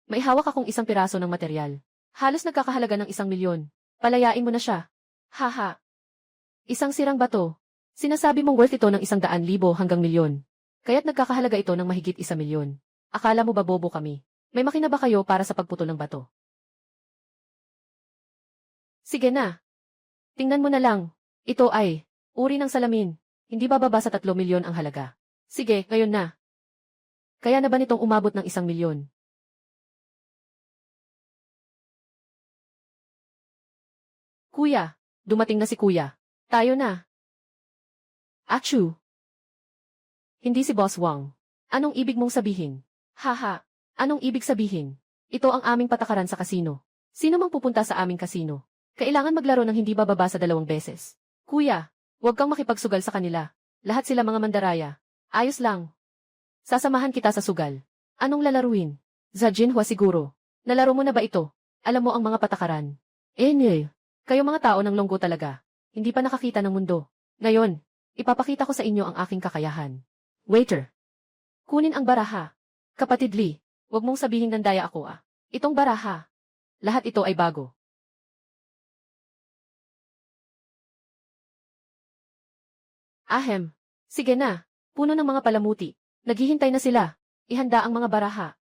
May hawak akong isang piraso ng material. Halos nagkakahalaga ng 1 milyon. Palayain mo na siya. Haha. Isang sirang bato. Sinasabi mong worth ito ng 100,000 hanggang milyon. Kaya't nagkakahalaga ito ng mahigit 1 milyon. Akala mo ba bobo kami? May makina ba kayo para sa pagputol ng bato? Sige na. Tingnan mo na lang. Ito ay uri ng salamin. Hindi bababa sa 3 milyon ang halaga. Sige, ngayon na. Kaya na ba nitong umabot ng 1 milyon? Kuya, dumating na si kuya. Tayo na. Achoo. Hindi si Boss Wang. Anong ibig mong sabihin? Haha. Anong ibig sabihin? Ito ang aming patakaran sa kasino. Sino mang pupunta sa aming kasino? Kailangan maglaro ng hindi bababa sa 2 beses. Kuya, huwag kang makipagsugal sa kanila. Lahat sila mga mandaraya. Ayos lang. Sasamahan kita sa sugal. Anong lalaruin? Za Jinhua siguro. Nalaro mo na ba ito? Alam mo ang mga patakaran. Kayo mga tao ng longgo talaga. Hindi pa nakakita ng mundo. Ngayon, ipapakita ko sa inyo ang aking kakayahan. Waiter. Kunin ang baraha. Kapatid Lee, huwag mong sabihin nandaya ako ah. Itong baraha. Lahat ito ay bago. Ahem. Sige na. Puno ng mga palamuti. Naghihintay na sila. Ihanda ang mga baraha.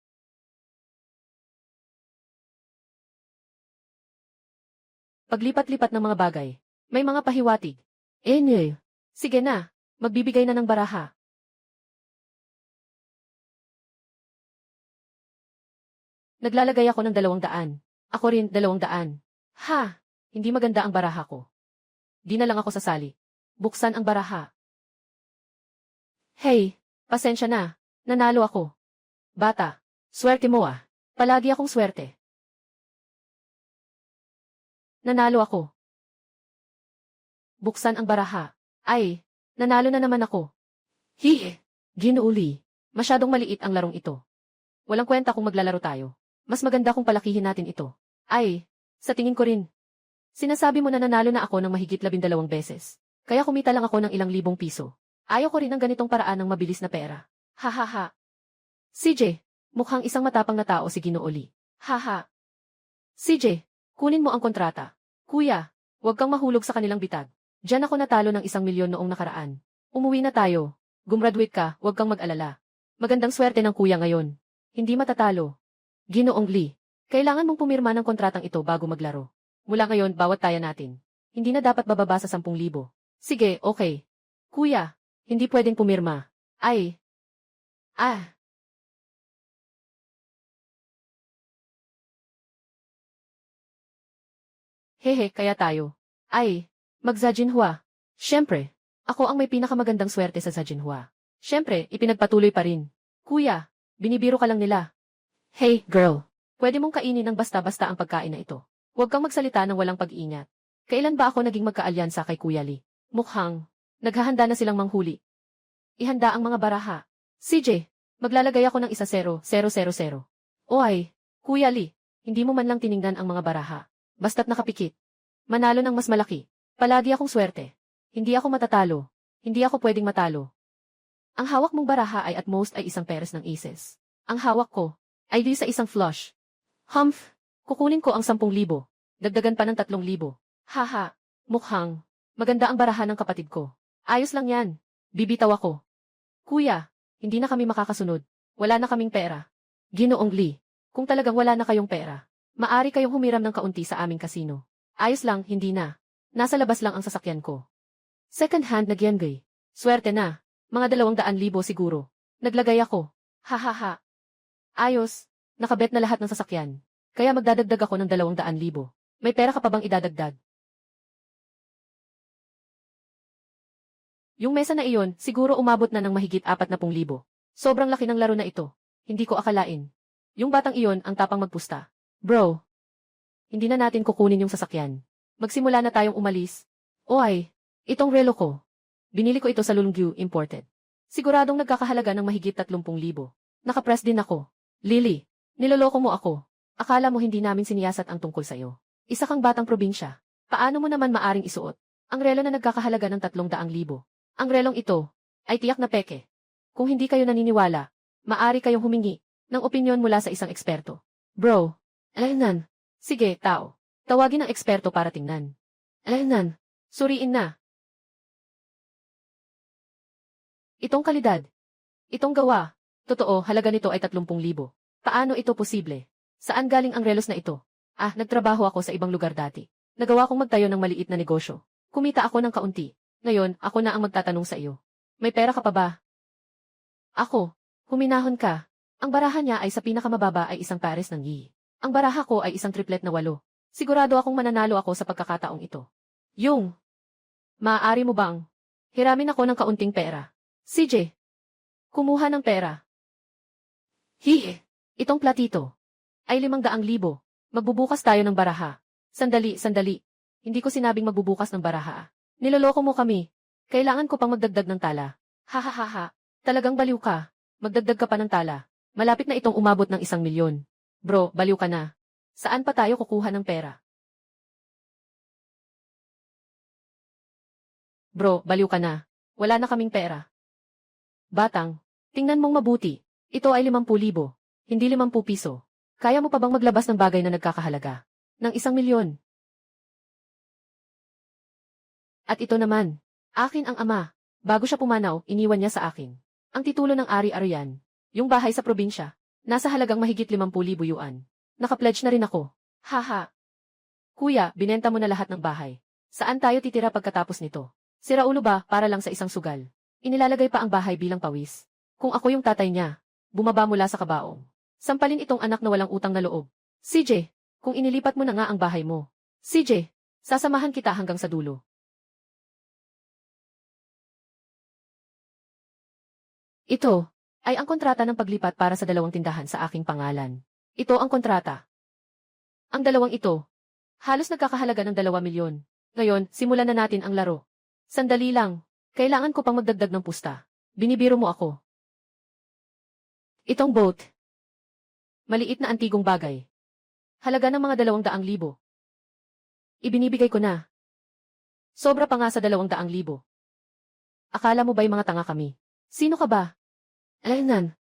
Paglipat-lipat ng mga bagay. May mga pahiwatig. Sige na. Magbibigay na ng baraha. Naglalagay ako ng 200. Ako rin 200. Ha! Hindi maganda ang baraha ko. Di na lang ako sasali. Buksan ang baraha. Hey! Pasensya na. Nanalo ako. Bata. Swerte mo ah. Palagi akong swerte. Nanalo ako. Buksan ang baraha. Ay, nanalo na naman ako. Ginuuli. Masyadong maliit ang larong ito. Walang kwenta kung maglalaro tayo. Mas maganda kung palakihin natin ito. Ay, sa tingin ko rin. Sinasabi mo na nanalo na ako ng mahigit 12 beses. Kaya kumita lang ako ng ilang libong piso. Ayaw ko rin ng ganitong paraan ng mabilis na pera. Hahaha. CJ, mukhang isang matapang na tao si Ginuuli. Haha. CJ, kunin mo ang kontrata. Kuya, huwag kang mahulog sa kanilang bitag. Diyan ako natalo ng 1 milyon noong nakaraan. Umuwi na tayo. Gumraduate ka, huwag kang mag-alala. Magandang swerte ng kuya ngayon. Hindi matatalo. Ginoong Lee, kailangan mong pumirma ng kontratang ito bago maglaro. Mula ngayon, bawat taya natin. Hindi na dapat bababa sa 10,000. Sige, okay. Kuya, hindi pwedeng pumirma. Ay. Hehe, kaya tayo. Ay, mag-Zajinhua. Siyempre, ako ang may pinakamagandang swerte sa Zajinhua. Siyempre, ipinagpatuloy pa rin. Kuya, binibiro ka lang nila. Hey, girl. Pwede mong kainin ng basta-basta ang pagkain na ito. Huwag kang magsalita ng walang pag-iingat. Kailan ba ako naging magkaalyansa kay Kuya Lee? Mukhang, naghahanda na silang manghuli. Ihanda ang mga baraha. CJ, maglalagay ako ng 1-0-0-0. O ay, Kuya Lee, hindi mo man lang tiningnan ang mga baraha. Basta't nakapikit. Manalo ng mas malaki. Palagi akong swerte. Hindi ako matatalo. Hindi ako pwedeng matalo. Ang hawak mong baraha ay at most ay 1 peres ng aces. Ang hawak ko ay di sa 1 flush. Kukunin ko ang 10,000. Dagdagan pa ng 3,000. Haha, mukhang maganda ang baraha ng kapatid ko. Ayos lang yan. Bibitaw ako. Kuya, hindi na kami makakasunod. Wala na kaming pera. Ginoong Lee, kung talagang wala na kayong pera, maari kayong humiram ng kaunti sa aming kasino. Ayos lang, hindi na. Nasa labas lang ang sasakyan ko. Second hand na Gyengay. Swerte na. Mga 200,000 siguro. Naglagay ako. Hahaha. Ayos. Nakabet na lahat ng sasakyan. Kaya magdadagdag ako ng 200,000. May pera ka pa bang idadagdag? Yung mesa na iyon, siguro umabot na ng mahigit 40,000. Sobrang laki ng laro na ito. Hindi ko akalain. Yung batang iyon ang tapang magpusta. Bro, hindi na natin kukunin yung sasakyan. Magsimula na tayong umalis. O ay, itong relo ko. Binili ko ito sa Lunggu Imported. Siguradong nagkakahalaga ng mahigit 30,000. Nakapress din ako. Lily, niloloko mo ako. Akala mo hindi namin siniyasat ang tungkol sa'yo. Isa kang batang probinsya. Paano mo naman maaring isuot ang relo na nagkakahalaga ng 300,000? Ang relong ito ay tiyak na peke. Kung hindi kayo naniniwala, maari kayong humingi ng opinyon mula sa isang eksperto. Bro, alaynan. Sige, tao. Tawagin ang eksperto para tingnan. Alaynan. Suriin na. Itong kalidad. Itong gawa. Totoo, halaga nito ay 30,000. Paano ito posible? Saan galing ang relos na ito? Nagtrabaho ako sa ibang lugar dati. Nagawa kong magtayo ng maliit na negosyo. Kumita ako ng kaunti. Ngayon, ako na ang magtatanong sa iyo. May pera ka pa ba? Ako. Huminahon ka. Ang baraha niya ay sa pinakamababa ay isang pares ng yi. Ang baraha ko ay isang triplet na 8. Sigurado akong mananalo ako sa pagkakataong ito. Yung, maaari mo bang hiramin ako ng kaunting pera? CJ, kumuha ng pera. Itong platito ay 500,000. Magbubukas tayo ng baraha. Sandali, sandali. Hindi ko sinabing magbubukas ng baraha. Niloloko mo kami. Kailangan ko pang magdagdag ng tala. Hahaha. Talagang baliw ka. Magdagdag ka pa ng tala. Malapit na itong umabot ng 1,000,000. Bro, baliw ka na. Saan pa tayo kukuha ng pera? Bro, baliw ka na. Wala na kaming pera. Batang, tingnan mong mabuti. Ito ay 50,000. Hindi 50 piso. Kaya mo pa bang maglabas ng bagay na nagkakahalaga? Ng 1,000,000. At ito naman. Akin ang ama. Bago siya pumanaw, iniwan niya sa akin. Ang titulo ng ari-arian. Yung bahay sa probinsya. Nasa halagang mahigit 50,000 yuan. Naka-pledge na rin ako. Haha. Kuya, binenta mo na lahat ng bahay. Saan tayo titira pagkatapos nito? Sira ulo ba para lang sa isang sugal? Inilalagay pa ang bahay bilang pawis. Kung ako yung tatay niya, bumaba mula sa kabaong. Sampalin itong anak na walang utang na loob. CJ, kung inilipat mo na nga ang bahay mo. CJ, sasamahan kita hanggang sa dulo. Ito ay ang kontrata ng paglipat para sa 2 tindahan sa aking pangalan. Ito ang kontrata. Ang 2 ito, halos nagkakahalaga ng 2,000,000. Ngayon, simulan na natin ang laro. Sandali lang. Kailangan ko pang magdagdag ng pusta. Binibiro mo ako. Itong boat. Maliit na antigong bagay. Halaga ng mga 200,000. Ibinibigay ko na. Sobra pa nga sa 200,000. Akala mo ba'y mga tanga kami? Sino ka ba? Alaynan.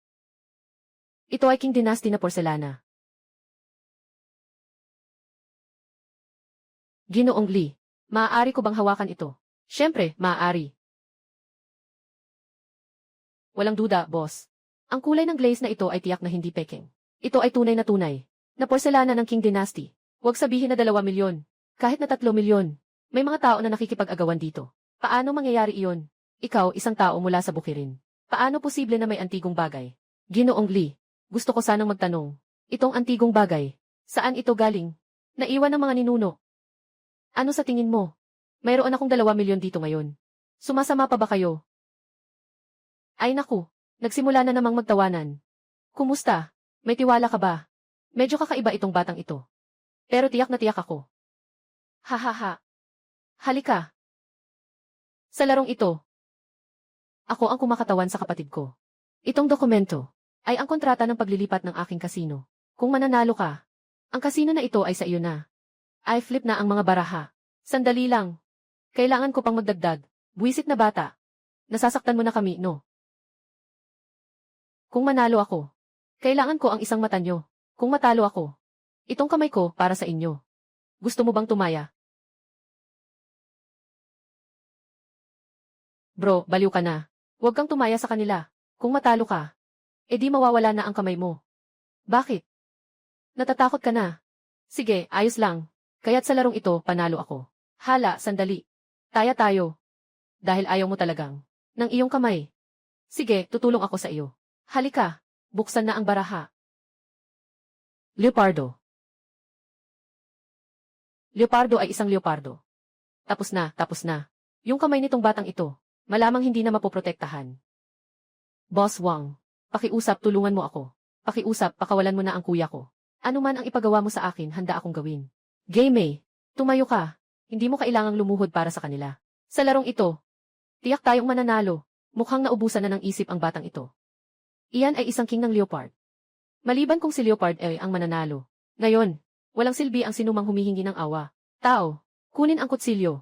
Ito ay King Dynasty na porselana. Ginoong Lee, maaari ko bang hawakan ito? Siyempre, maaari. Walang duda, boss. Ang kulay ng glaze na ito ay tiyak na hindi peking. Ito ay tunay na porselana ng King Dynasty. Huwag sabihin na 2,000,000. Kahit na 3,000,000. May mga tao na nakikipag-agawan dito. Paano mangyayari iyon? Ikaw, isang tao mula sa bukirin. Paano posible na may antigong bagay? Ginoong Lee, gusto ko sanang magtanong. Itong antigong bagay, saan ito galing? Naiwan ng mga ninuno. Ano sa tingin mo? Mayroon akong 2,000,000 dito ngayon. Sumasama pa ba kayo? Ay naku, nagsimula na namang magtawanan. Kumusta? May tiwala ka ba? Medyo kakaiba itong batang ito. Pero tiyak na tiyak ako. Hahaha. Halika. Sa larong ito, ako ang kumakatawan sa kapatid ko. Itong dokumento ay ang kontrata ng paglilipat ng aking kasino. Kung mananalo ka, ang kasino na ito ay sa iyo na. I flip na ang mga baraha. Sandali lang. Kailangan ko pang magdagdag. Buwisit na bata. Nasasaktan mo na kami, no? Kung manalo ako, kailangan ko ang isang mata nyo. Kung matalo ako, itong kamay ko para sa inyo. Gusto mo bang tumaya? Bro, baliw ka na. Huwag kang tumaya sa kanila. Kung matalo ka, edi mawawala na ang kamay mo. Bakit? Natatakot ka na. Sige, ayos lang. Kaya't sa larong ito, panalo ako. Hala, sandali. Taya tayo. Dahil ayaw mo talagang ng iyong kamay. Sige, tutulong ako sa iyo. Halika, buksan na ang baraha. Leopardo. Leopardo ay isang leopardo. Tapos na, tapos na. Yung kamay nitong batang ito, malamang hindi na mapoprotektahan. Boss Wang, pakiusap, tulungan mo ako. Pakiusap, pakawalan mo na ang kuya ko. Ano man ang ipagawa mo sa akin, handa akong gawin. Game, tumayo ka. Hindi mo kailangang lumuhod para sa kanila. Sa larong ito, tiyak tayong mananalo. Mukhang naubusan na ng isip ang batang ito. Iyan ay isang king ng leopard. Maliban kung si Leopard ay ang mananalo. Ngayon, walang silbi ang sinumang humihingi ng awa. Tao, kunin ang kutsilyo.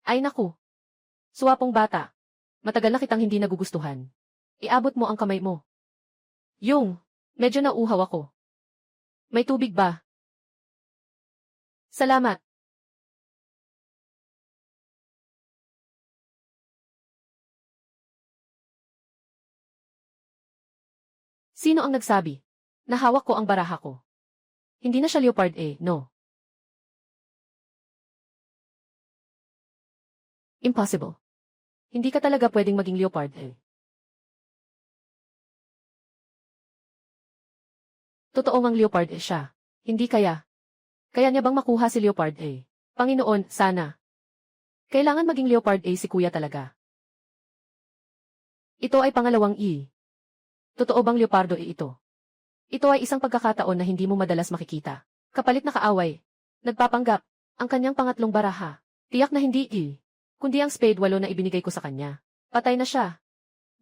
Ay naku. Suwapong bata. Matagal na kitang hindi nagugustuhan. Iabot mo ang kamay mo. Yung, medyo nauuhaw ako. May tubig ba? Salamat. Sino ang nagsabi? Nahawak ko ang baraha ko. Hindi na siya leopard no. Impossible. Hindi ka talaga pwedeng maging leopard Totoo ngang leopard siya. Hindi kaya. Kaya niya bang makuha si leopard Panginoon, sana. Kailangan maging leopard si kuya talaga. Ito ay pangalawang Totoo bang leopardo ito? Ito ay isang pagkakataon na hindi mo madalas makikita. Kapalit na kaaway. Nagpapanggap. Ang kanyang pangatlong baraha. Tiyak na hindi kundi ang spade 8 na ibinigay ko sa kanya. Patay na siya.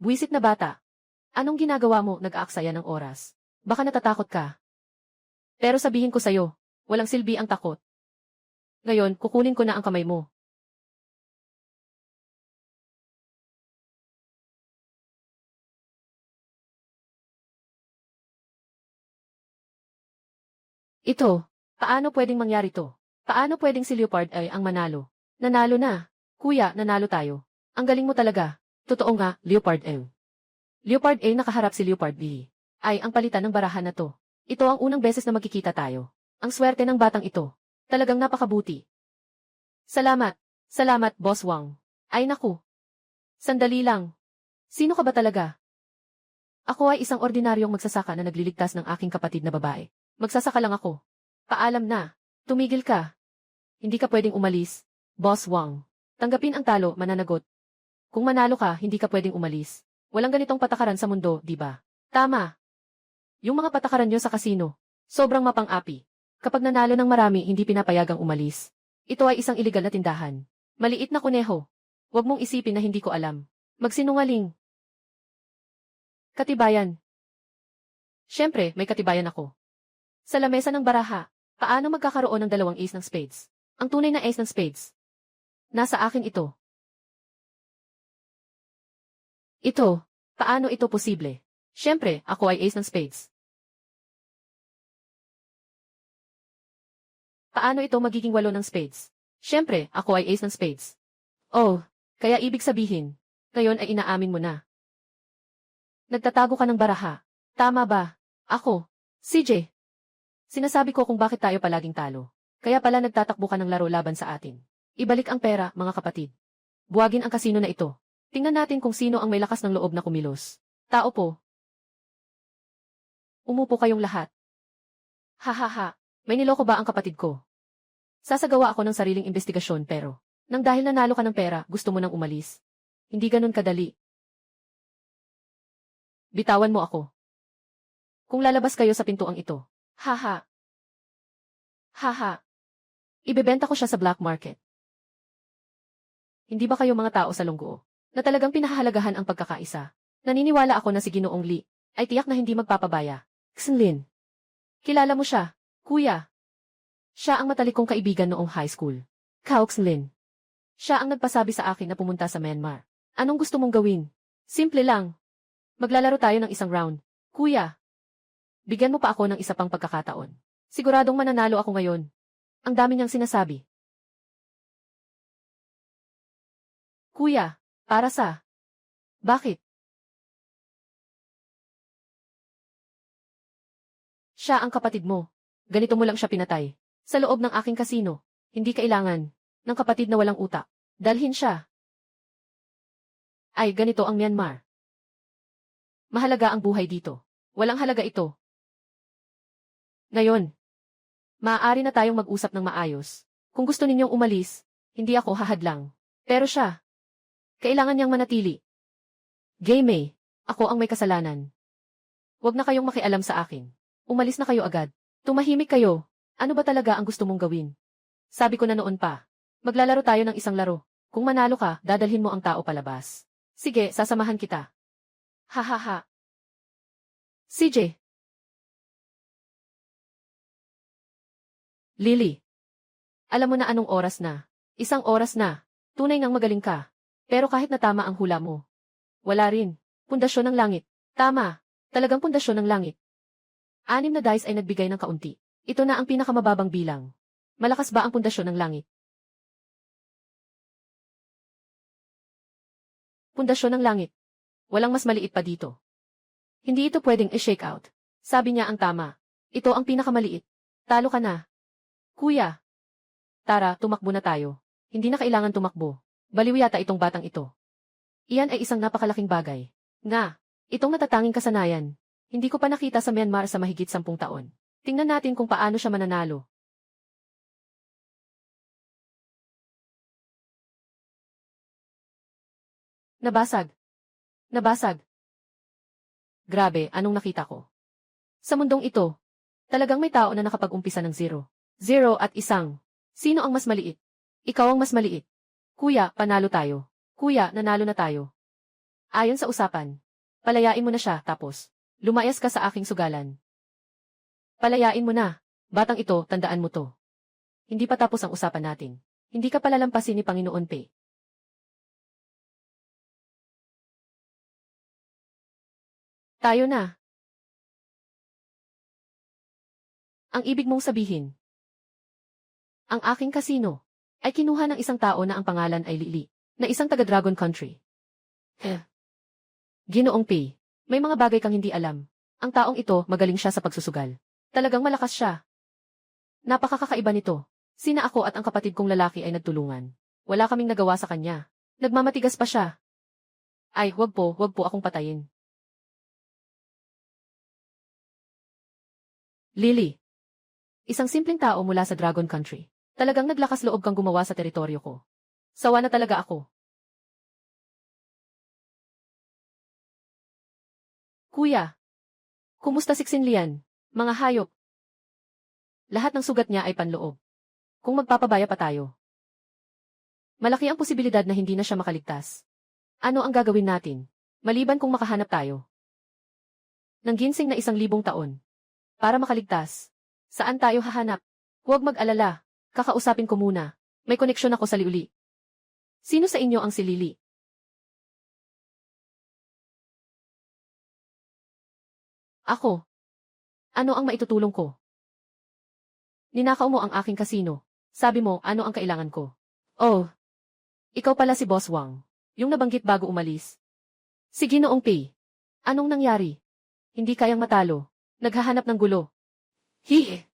Buwisit na bata. Anong ginagawa mo? Nag-aaksaya ng oras. Baka natatakot ka. Pero sabihin ko sa'yo, walang silbi ang takot. Ngayon, kukunin ko na ang kamay mo. Ito, paano pwedeng mangyari to? Paano pwedeng si Leopard ay ang manalo? Nanalo na. Kuya, nanalo tayo. Ang galing mo talaga. Totoo nga, Leopard A. Leopard A nakaharap si Leopard B. Ay, ang palitan ng barahan na to. Ito ang unang beses na magkikita tayo. Ang swerte ng batang ito. Talagang napakabuti. Salamat. Salamat, Boss Wang. Ay naku. Sandali lang. Sino ka ba talaga? Ako ay isang ordinaryong magsasaka na nagliligtas ng aking kapatid na babae. Magsasaka lang ako. Paalam na. Tumigil ka. Hindi ka pwedeng umalis. Boss Wang. Tanggapin ang talo, mananagot. Kung manalo ka, hindi ka pwedeng umalis. Walang ganitong patakaran sa mundo, di ba? Tama. Yung mga patakaran nyo sa kasino, sobrang mapang-api. Kapag nanalo ng marami, hindi pinapayagang umalis. Ito ay isang iligal na tindahan. Maliit na kuneho. Huwag mong isipin na hindi ko alam. Magsinungaling. Katibayan. Siyempre, may katibayan ako. Sa lamesa ng baraha, paano magkakaroon ng dalawang ace ng spades? Ang tunay na ace ng spades. Nasa akin ito. Ito, paano ito posible? Siyempre, ako ay ace ng spades. Paano ito magiging 8 ng spades? Siyempre, ako ay ace ng spades. Oh, kaya ibig sabihin, ngayon ay inaamin mo na. Nagtatago ka ng baraha. Tama ba? Ako. CJ. Sinasabi ko kung bakit tayo palaging talo. Kaya pala nagtatakbo ka ng laro laban sa atin. Ibalik ang pera, mga kapatid. Buwagin ang kasino na ito. Tingnan natin kung sino ang may lakas ng loob na kumilos. Tao po. Umupo kayong lahat. Hahaha, may niloko ba ang kapatid ko? Sasagawa ako ng sariling investigasyon pero, nang dahil nanalo ka ng pera, gusto mo nang umalis. Hindi ganun kadali. Bitawan mo ako. Kung lalabas kayo sa pintuang ito. Haha. Haha. Ibebenta ko siya sa black market. Hindi ba kayo mga tao sa lungguo, na talagang pinahahalagahan ang pagkakaisa? Naniniwala ako na si Ginoong Lee ay tiyak na hindi magpapabaya. Xinlin. Kilala mo siya, kuya. Siya ang matalik kong kaibigan noong high school. Kao Xinlin. Siya ang nagpasabi sa akin na pumunta sa Myanmar. Anong gusto mong gawin? Simple lang. Maglalaro tayo ng isang round. Kuya. Bigyan mo pa ako ng isa pang pagkakataon. Siguradong mananalo ako ngayon. Ang dami niyang sinasabi. Kuya, para sa... Bakit? Siya ang kapatid mo. Ganito mo lang siya pinatay. Sa loob ng aking kasino, hindi kailangan ng kapatid na walang utak. Dalhin siya. Ay, ganito ang Myanmar. Mahalaga ang buhay dito. Walang halaga ito. Ngayon, maaari na tayong mag-usap ng maayos. Kung gusto ninyong umalis, hindi ako hahadlang. Pero siya, kailangan niyang manatili. Game ako ang may kasalanan. Huwag na kayong makialam sa akin. Umalis na kayo agad. Tumahimik kayo. Ano ba talaga ang gusto mong gawin? Sabi ko na noon pa. Maglalaro tayo ng isang laro. Kung manalo ka, dadalhin mo ang tao palabas. Sige, sasamahan kita. Hahaha. CJ. Lily. Alam mo na anong oras na. 1 oras na. Tunay ngang magaling ka. Pero kahit na tama ang hula mo, Wala rin. Pundasyon ng langit. Tama. Talagang pundasyon ng langit. 6 na dice ay nagbigay ng kaunti. Ito na ang pinakamababang bilang. Malakas ba ang pundasyon ng langit? Pundasyon ng langit. Walang mas maliit pa dito. Hindi ito pwedeng i-shake out. Sabi niya ang tama. Ito ang pinakamaliit. Talo ka na. Kuya. Tara, tumakbo na tayo. Hindi na kailangan tumakbo. Baliw yata itong batang ito. Iyan ay isang napakalaking bagay. Nga, itong natatanging kasanayan. Hindi ko pa nakita sa Myanmar sa mahigit 10 taon. Tingnan natin kung paano siya mananalo. Nabasag. Nabasag. Grabe, anong nakita ko? Sa mundong ito, talagang may tao na nakapag-umpisa ng 0. 0 at 1. Sino ang mas maliit? Ikaw ang mas maliit. Kuya, panalo tayo. Kuya, nanalo na tayo. Ayon sa usapan, palayain mo na siya tapos, lumayas ka sa aking sugalan. Palayain mo na. Batang ito, tandaan mo to. Hindi pa tapos ang usapan natin. Hindi ka palalampasin ni Panginoon Pe. Tayo na. Ang ibig mong sabihin, ang aking kasino ay kinuha ng isang tao na ang pangalan ay Lili, na isang taga-Dragon Country. Ginoong Pei, may mga bagay kang hindi alam. Ang taong ito, magaling siya sa pagsusugal. Talagang malakas siya. Napakakakaiba nito. Sina ako at ang kapatid kong lalaki ay nagtulungan. Wala kaming nagawa sa kanya. Nagmamatigas pa siya. Ay, wag po akong patayin. Lily. Isang simpleng tao mula sa Dragon Country. Talagang naglakas loob kang gumawa sa teritoryo ko. Sawa na talaga ako. Kuya. Kumusta si Xinlian? Mga hayop. Lahat ng sugat niya ay panloob. Kung magpapabaya pa tayo. Malaki ang posibilidad na hindi na siya makaligtas. Ano ang gagawin natin? Maliban kung makahanap tayo ng ginseng na 1,000 taon. Para makaligtas. Saan tayo hahanap? Huwag mag-alala. Kakausapin ko muna. May koneksyon ako sa Liuli. Sino sa inyo ang si Lili? Ako. Ano ang maitutulong ko? Ninakaw mo ang aking kasino. Sabi mo, ano ang kailangan ko? Oh. Ikaw pala si Boss Wang. Yung nabanggit bago umalis. Si Ginoong Pei. Anong nangyari? Hindi kayang matalo. Naghahanap ng gulo. Hihi.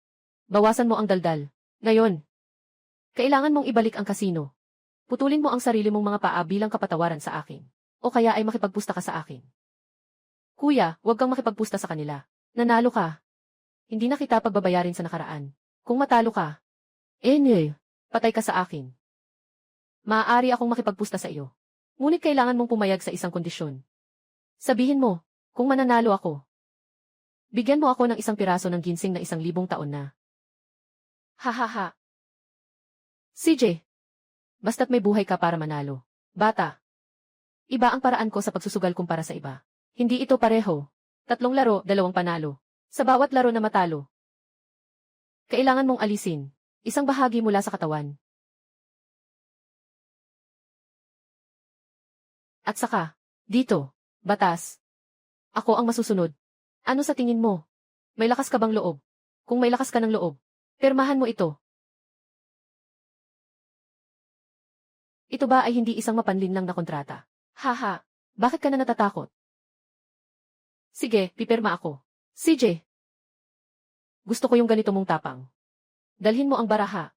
Bawasan mo ang daldal. Ngayon. Kailangan mong ibalik ang kasino. Putulin mo ang sarili mong mga paa bilang kapatawaran sa akin. O kaya ay makipagpusta ka sa akin. Kuya, huwag kang makipagpusta sa kanila. Nanalo ka. Hindi na kita pagbabayarin sa nakaraan. Kung matalo ka, patay ka sa akin. Maaari akong makipagpusta sa iyo. Ngunit kailangan mong pumayag sa isang kondisyon. Sabihin mo, kung mananalo ako, bigyan mo ako ng 1 piraso ng ginseng na 1,000 taon na. Hahaha. CJ, basta't may buhay ka para manalo. Bata. Iba ang paraan ko sa pagsusugal kumpara sa iba. Hindi ito pareho. 3 laro, 2 panalo. Sa bawat laro na matalo, kailangan mong alisin 1 bahagi mula sa katawan. At saka, dito, batas. Ako ang masusunod. Ano sa tingin mo? May lakas ka bang loob? Kung may lakas ka ng loob, pirmahan mo ito. Ito ba ay hindi isang mapanlinlang na kontrata? Haha, bakit ka na natatakot? Sige, pipirma ako. CJ. Gusto ko yung ganito mong tapang. Dalhin mo ang baraha.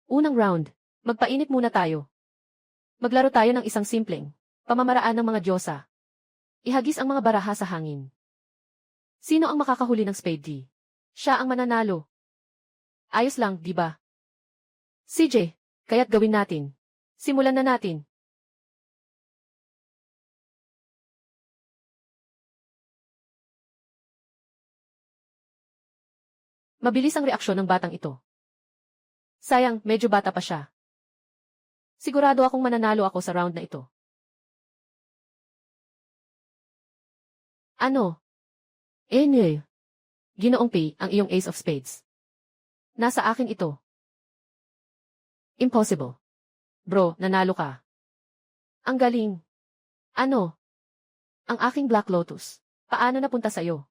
Unang round, magpainit muna tayo. Maglaro tayo ng isang simpleng pamamaraan ng mga diyosa. Ihagis ang mga baraha sa hangin. Sino ang makakahuli ng spade D? Siya ang mananalo. Ayos lang, di ba? CJ, kaya't gawin natin. Simulan na natin. Mabilis ang reaksyon ng batang ito. Sayang, medyo bata pa siya. Sigurado akong mananalo ako sa round na ito. Ano? Ginoong Pei, ang iyong ace of spades. Nasa akin ito. Impossible. Bro, nanalo ka. Ang galing. Ano? Ang aking Black Lotus. Paano napunta sa'yo?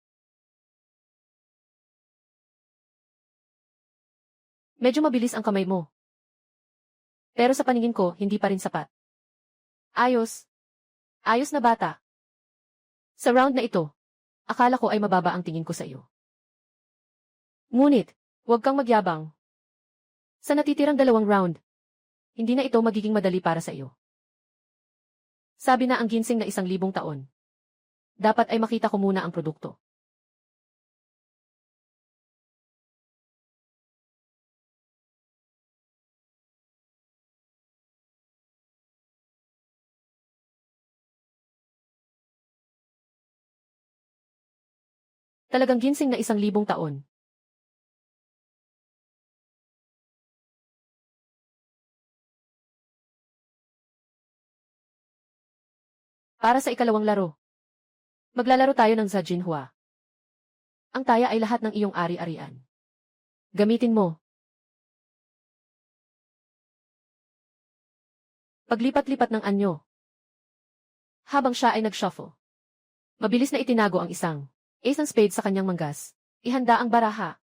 Medyo mabilis ang kamay mo. Pero sa paningin ko, hindi pa rin sapat. Ayos. Ayos na bata. Sa round na ito, akala ko ay mababa ang tingin ko sa iyo. Ngunit, huwag kang magyabang. Sa natitirang 2 round, hindi na ito magiging madali para sa iyo. Sabi na ang ginseng na 1,000 taon. Dapat ay makita ko muna ang produkto. Talagang ginseng na 1,000 taon. Para sa ikalawang laro. Maglalaro tayo ng Zajinhua. Ang taya ay lahat ng iyong ari-arian. Gamitin mo. Paglipat-lipat ng anyo. Habang siya ay nag-shuffle. Mabilis na itinago ang isang ace ng spade sa kanyang manggas. Ihanda ang baraha.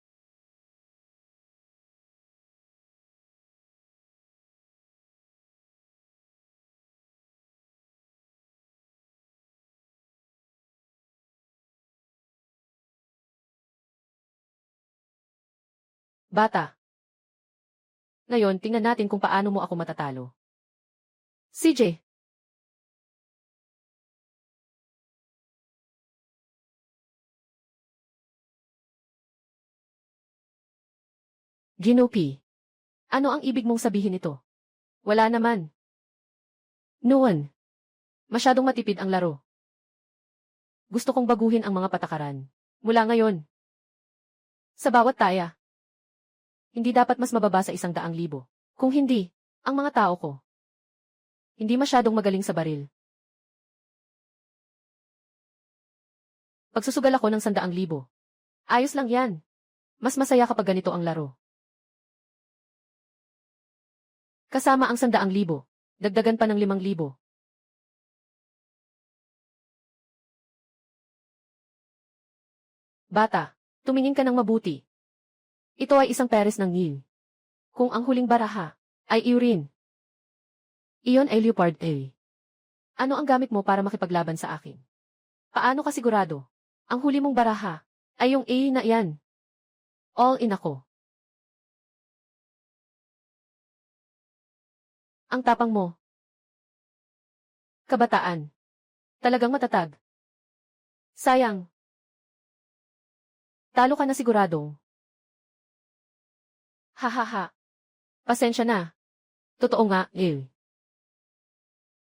Bata. Ngayon, tingnan natin kung paano mo ako matatalo. CJ. Ginupi. Ano ang ibig mong sabihin nito? Wala naman. Noon. Masyadong matipid ang laro. Gusto kong baguhin ang mga patakaran. Mula ngayon. Sa bawat taya. Hindi dapat mas mababa sa 100,000. Kung hindi, ang mga tao ko. Hindi masyadong magaling sa baril. Pagsusugal ako ng 100,000. Ayos lang yan. Mas masaya kapag ganito ang laro. Kasama ang 100,000. Dagdagan pa ng 5,000. Bata, tumingin ka ng mabuti. Ito ay isang peres ng Nil. Kung ang huling baraha ay Iurin, iyon ay Leopard A. Ano ang gamit mo para makipaglaban sa akin? Paano ka sigurado? Ang huli mong baraha ay yung A na iyan. All in ako. Ang tapang mo. Kabataan. Talagang matatag. Sayang. Talo ka na siguradong. Hahaha. Pasensya na. Totoo nga, eh.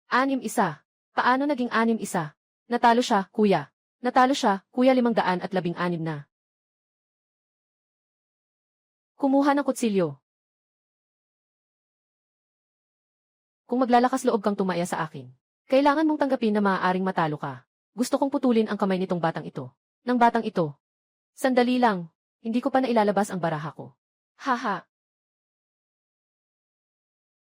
6-1. Paano naging 6-1? Natalo siya, kuya. Natalo siya, kuya 516 na. Kumuha ng kutsilyo. Kung maglalakas loob kang tumaya sa akin, kailangan mong tanggapin na maaaring matalo ka. Gusto kong putulin ang kamay nitong batang ito. Ng batang ito. Sandali lang, hindi ko pa nailalabas ang baraha ko. Haha.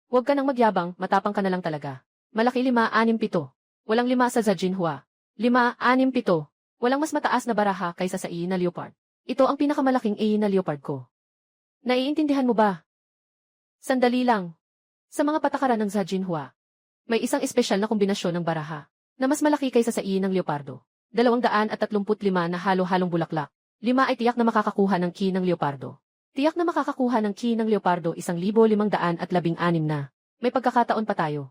Huwag ka nang magyabang, matapang ka na lang talaga. Malaki 5-6-7. Walang 5 sa Zajinhua. 5-6-7. Walang mas mataas na baraha kaysa sa I na Leopard. Ito ang pinakamalaking A na Leopard ko. Naiintindihan mo ba? Sandali lang. Sa mga patakaran ng Zajinhua, may isang espesyal na kombinasyon ng baraha na mas malaki kaysa sa I ng Leopardo. 235 na halo-halong bulaklak. 5 ay tiyak na makakakuha ng Ki ng Leopardo. Tiyak na makakakuha ng Ki ng Leopardo 1,516 na. May pagkakataon pa tayo.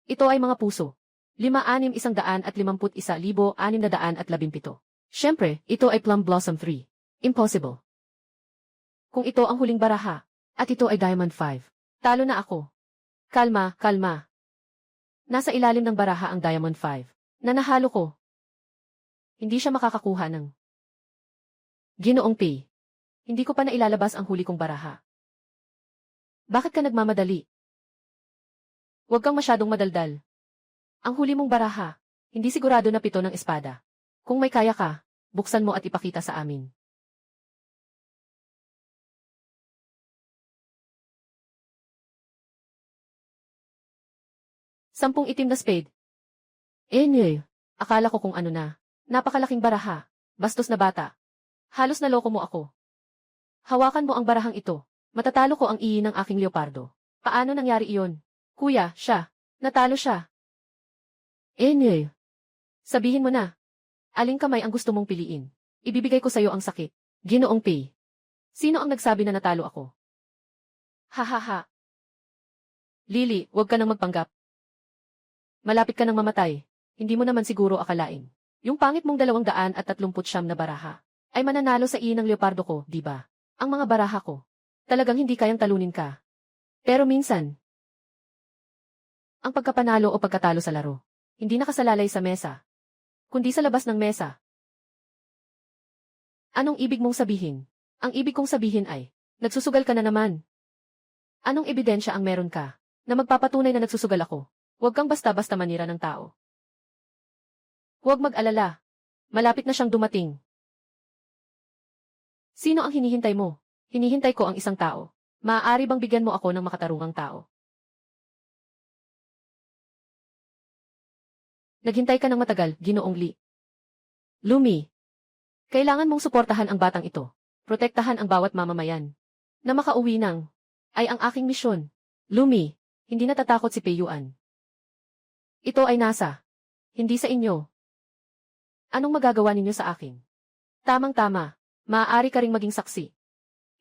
Ito ay mga puso. 5,151,617. Siyempre, ito ay Plum Blossom 3. Impossible. Kung ito ang huling baraha, at ito ay Diamond 5, talo na ako. Kalma, kalma. Nasa ilalim ng baraha ang Diamond 5, na nahalo ko. Hindi siya makakakuha ng Ginoong P. Hindi ko pa nailalabas ang huli kong baraha. Bakit ka nagmamadali? Huwag kang masyadong madaldal. Ang huli mong baraha, hindi sigurado na 7 ng espada. Kung may kaya ka, buksan mo at ipakita sa amin. 10 itim na spade. Nye, akala ko kung ano na. Napakalaking baraha. Bastos na bata. Halos naloko mo ako. Hawakan mo ang barahang ito. Matatalo ko ang ng aking leopardo. Paano nangyari iyon? Kuya, siya. Natalo siya. Nye. Sabihin mo na. Aling kamay ang gusto mong piliin? Ibibigay ko sa'yo ang sakit. Ginoong Pei. Sino ang nagsabi na natalo ako? Hahaha. Lily, huwag ka nang magpanggap. Malapit ka nang mamatay. Hindi mo naman siguro akalain. Yung pangit mong 239 na baraha ay mananalo sa ng leopardo ko, di ba? Ang mga baraha ko. Talagang hindi kayang talunin ka. Pero minsan, ang pagkapanalo o pagkatalo sa laro, hindi nakasalalay sa mesa, kundi sa labas ng mesa. Anong ibig mong sabihin? Ang ibig kong sabihin ay, nagsusugal ka na naman. Anong ebidensya ang meron ka na magpapatunay na nagsusugal ako? Huwag kang basta-basta manira ng tao. Huwag mag-alala. Malapit na siyang dumating. Sino ang hinihintay mo? Hinihintay ko ang isang tao. Maaari bang bigyan mo ako ng makatarungang tao? Naghintay ka ng matagal, Ginoong Li. Lumi. Kailangan mong suportahan ang batang ito. Protektahan ang bawat mamamayan. Na makauwi ng ay ang aking misyon. Lumi, hindi natatakot si Peiyuan. Ito ay nasa. Hindi sa inyo. Anong magagawa ninyo sa akin? Tamang-tama. Maaari ka ring maging saksi.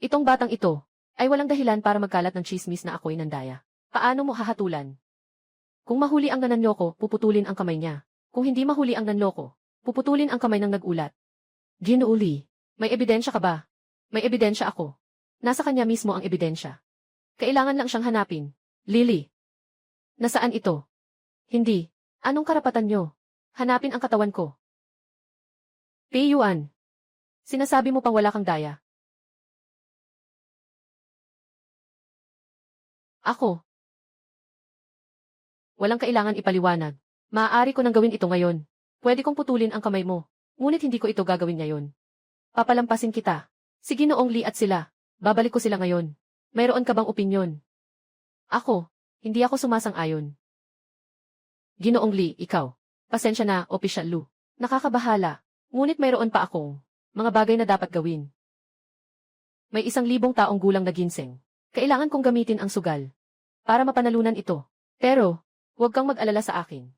Itong batang ito ay walang dahilan para magkalat ng chismis na ako'y nandaya. Paano mo hahatulan? Kung mahuli ang nananloko, puputulin ang kamay niya. Kung hindi mahuli ang nanloko, puputulin ang kamay ng nag-ulat. Ginoo Li, may ebidensya ka ba? May ebidensya ako. Nasa kanya mismo ang ebidensya. Kailangan lang siyang hanapin. Lily. Nasaan ito? Hindi. Anong karapatan nyo? Hanapin ang katawan ko. Peiyuan. Sinasabi mo pang wala kang daya. Ako. Walang kailangan ipaliwanag. Maaari ko nang gawin ito ngayon. Pwede kong putulin ang kamay mo. Ngunit hindi ko ito gagawin ngayon. Papalampasin kita. Si Ginoong Li at sila. Babalik ko sila ngayon. Mayroon ka bang opinyon? Ako. Hindi ako sumasang-ayon. Ginoong Li, ikaw. Pasensya na, Opisyal Lu. Nakakabahala. Ngunit mayroon pa akong mga bagay na dapat gawin. May 1,000 taong gulang na ginseng. Kailangan kong gamitin ang sugal para mapanalunan ito. Pero, huwag kang mag-alala sa akin.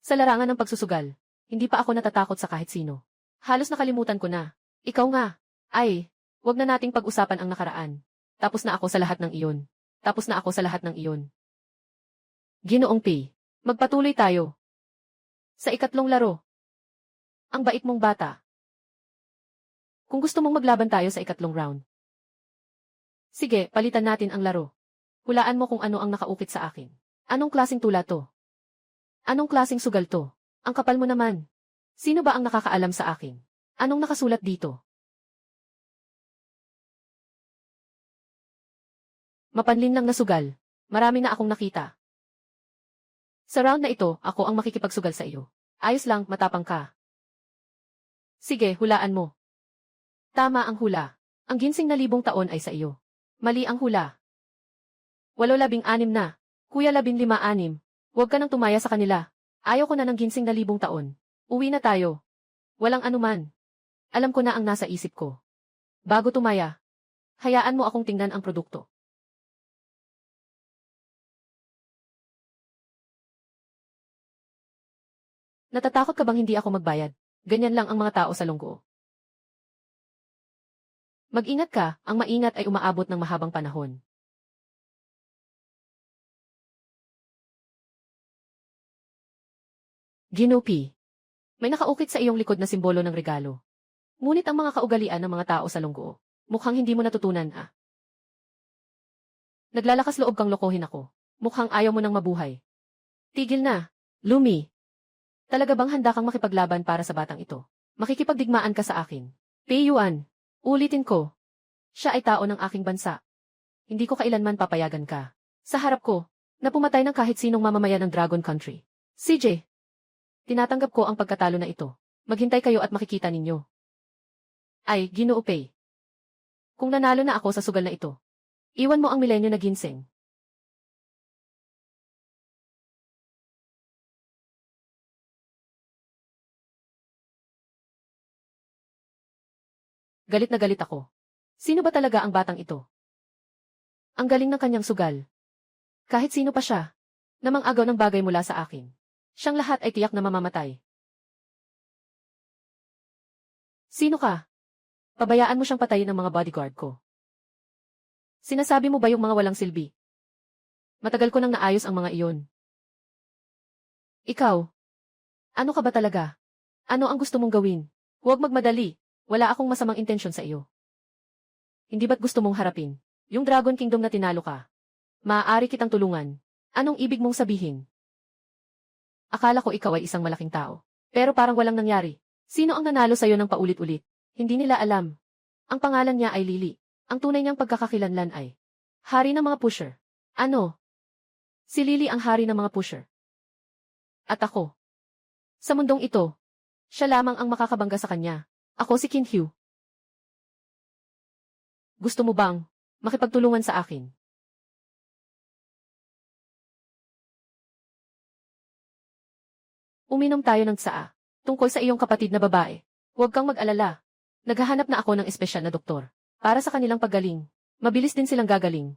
Sa larangan ng pagsusugal, hindi pa ako natatakot sa kahit sino. Halos nakalimutan ko na. Ikaw nga. Ay, huwag na nating pag-usapan ang nakaraan. Tapos na ako sa lahat ng iyon. Tapos na ako sa lahat ng iyon. Ginoong Pei, magpatuloy tayo. Sa ikatlong laro. Ang bait mong bata. Kung gusto mong maglaban tayo sa ikatlong round. Sige, palitan natin ang laro. Hulaan mo kung ano ang nakaukit sa akin. Anong klaseng tula to? Anong klaseng sugal to? Ang kapal mo naman. Sino ba ang nakakaalam sa akin? Anong nakasulat dito? Mapanlin lang na sugal. Marami na akong nakita. Sa round na ito, ako ang makikipagsugal sa iyo. Ayos lang, matapang ka. Sige, hulaan mo. Tama ang hula. Ang ginseng na 1,000 taon ay sa iyo. Mali ang hula. 8-16 na. Kuya 15-6. Huwag ka nang tumaya sa kanila. Ayaw ko na ng ginseng na 1,000 taon. Uwi na tayo. Walang anuman. Alam ko na ang nasa isip ko. Bago tumaya, hayaan mo akong tingnan ang produkto. Natatakot ka bang hindi ako magbayad? Ganyan lang ang mga tao sa lunggo. Mag-ingat ka, ang maingat ay umaabot ng mahabang panahon. Ginupi. May nakaukit sa iyong likod na simbolo ng regalo. Ngunit ang mga kaugalian ng mga tao sa lunggo, mukhang hindi mo natutunan Naglalakas loob kang lokohin ako. Mukhang ayaw mo nang mabuhay. Tigil na. Lumi. Talaga bang handa kang makipaglaban para sa batang ito? Makikipagdigmaan ka sa akin. Peiyuan. Ulitin ko. Siya ay tao ng aking bansa. Hindi ko kailanman papayagan ka. Sa harap ko, na pumatay ng kahit sinong mamamayan ng Dragon Country. CJ. Tinatanggap ko ang pagkatalo na ito. Maghintay kayo at makikita ninyo. Ay, Ginoo Pei. Kung nanalo na ako sa sugal na ito, iwan mo ang milenyo na ginseng. Galit na galit ako. Sino ba talaga ang batang ito? Ang galing ng kanyang sugal. Kahit sino pa siya, namang agaw ng bagay mula sa akin. Siyang lahat ay tiyak na mamamatay. Sino ka? Pabayaan mo siyang patayin ng mga bodyguard ko. Sinasabi mo ba yung mga walang silbi? Matagal ko nang naayos ang mga iyon. Ikaw? Ano ka ba talaga? Ano ang gusto mong gawin? Huwag magmadali. Wala akong masamang intensyon sa iyo. Hindi ba't gusto mong harapin? Yung Dragon Kingdom na tinalo ka. Maaari kitang tulungan. Anong ibig mong sabihin? Akala ko ikaw ay isang malaking tao. Pero parang walang nangyari. Sino ang nanalo sa'yo ng paulit-ulit? Hindi nila alam. Ang pangalan niya ay Lily. Ang tunay niyang pagkakakilanlan ay hari ng mga pusher. Ano? Si Lily ang hari ng mga pusher. At ako. Sa mundong ito, siya lamang ang makakabangga sa kanya. Ako si Qin Hyu. Gusto mo bang makipagtulungan sa akin? Uminom tayo ng tsaa. Tungkol sa iyong kapatid na babae. Huwag kang mag-alala. Naghahanap na ako ng espesyal na doktor. Para sa kanilang paggaling. Mabilis din silang gagaling.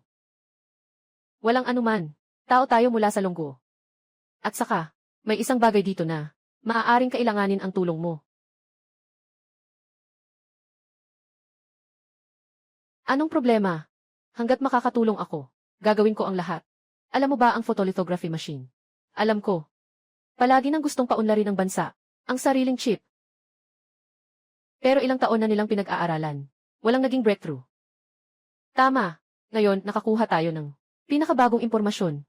Walang anuman. Tao tayo mula sa lunggo. At saka, may isang bagay dito na maaaring kailanganin ang tulong mo. Anong problema? Hanggat makakatulong ako, gagawin ko ang lahat. Alam mo ba ang photolithography machine? Alam ko. Palagi nang gustong paunlarin ng bansa, ang sariling chip. Pero ilang taon na nilang pinag-aaralan. Walang naging breakthrough. Tama. Ngayon, nakakuha tayo ng pinakabagong impormasyon.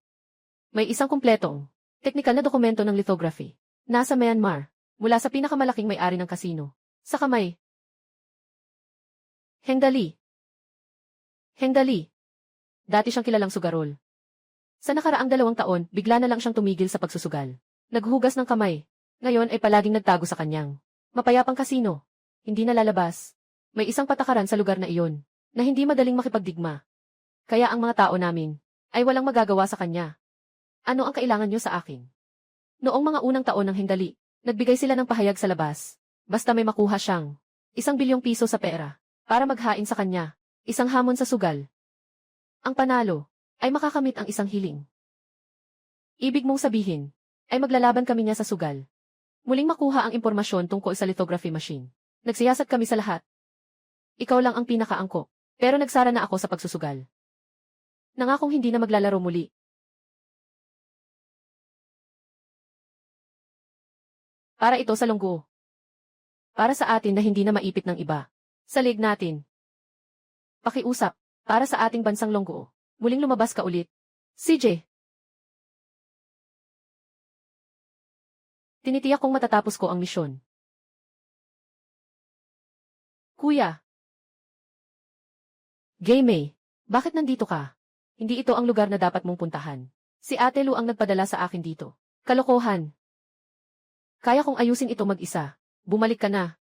May isang kumpletong, teknikal na dokumento ng lithography. Nasa Myanmar, mula sa pinakamalaking may-ari ng kasino. Sa kamay. Heng Dali. Heng Dali. Dati siyang kilalang sugarol. Sa nakaraang 2 taon, bigla na lang siyang tumigil sa pagsusugal. Naghugas ng kamay. Ngayon ay palaging nagtago sa kanyang mapayapang kasino. Hindi na lalabas. May isang patakaran sa lugar na iyon, na hindi madaling makipagdigma. Kaya ang mga tao namin, ay walang magagawa sa kanya. Ano ang kailangan niyo sa akin? Noong mga unang taon ng Heng Dali, nagbigay sila ng pahayag sa labas. Basta may makuha siyang 1 bilyong piso sa pera, para maghain sa kanya, isang hamon sa sugal. Ang panalo, ay makakamit ang isang hiling. Ibig mong sabihin, ay maglalaban kami niya sa sugal. Muling makuha ang impormasyon tungkol sa lithography machine. Nagsiyasat kami sa lahat. Ikaw lang ang pinakaangkop, pero nagsara na ako sa pagsusugal. Nangakong hindi na maglalaro muli. Para ito sa lunggo. Para sa atin na hindi na maipit ng iba. Sa league natin. Pakiusap, para sa ating bansang lunggo. Muling lumabas ka ulit. CJ. Tinitiyak kong matatapos ko ang misyon. Kuya. Gaymay, bakit nandito ka? Hindi ito ang lugar na dapat mong puntahan. Si Ate Lu ang nagpadala sa akin dito. Kalokohan. Kaya kong ayusin ito mag-isa. Bumalik ka na.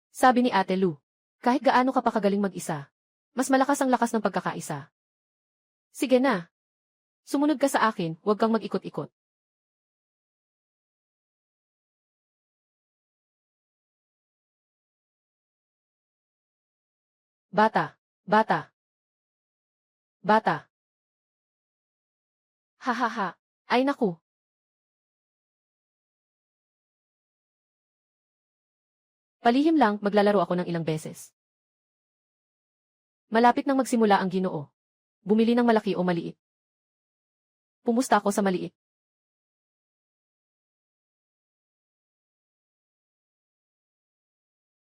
Sabi ni Ate Lu. Kahit gaano ka pa kagaling mag-isa, mas malakas ang lakas ng pagkakaisa. Sige na. Sumunod ka sa akin, huwag kang mag-ikot-ikot. Bata. Bata. Bata. Hahaha. Ay naku. Palihim lang, maglalaro ako ng ilang beses. Malapit nang magsimula ang Ginoo. Bumili ng malaki o maliit. Pumusta ako sa maliit.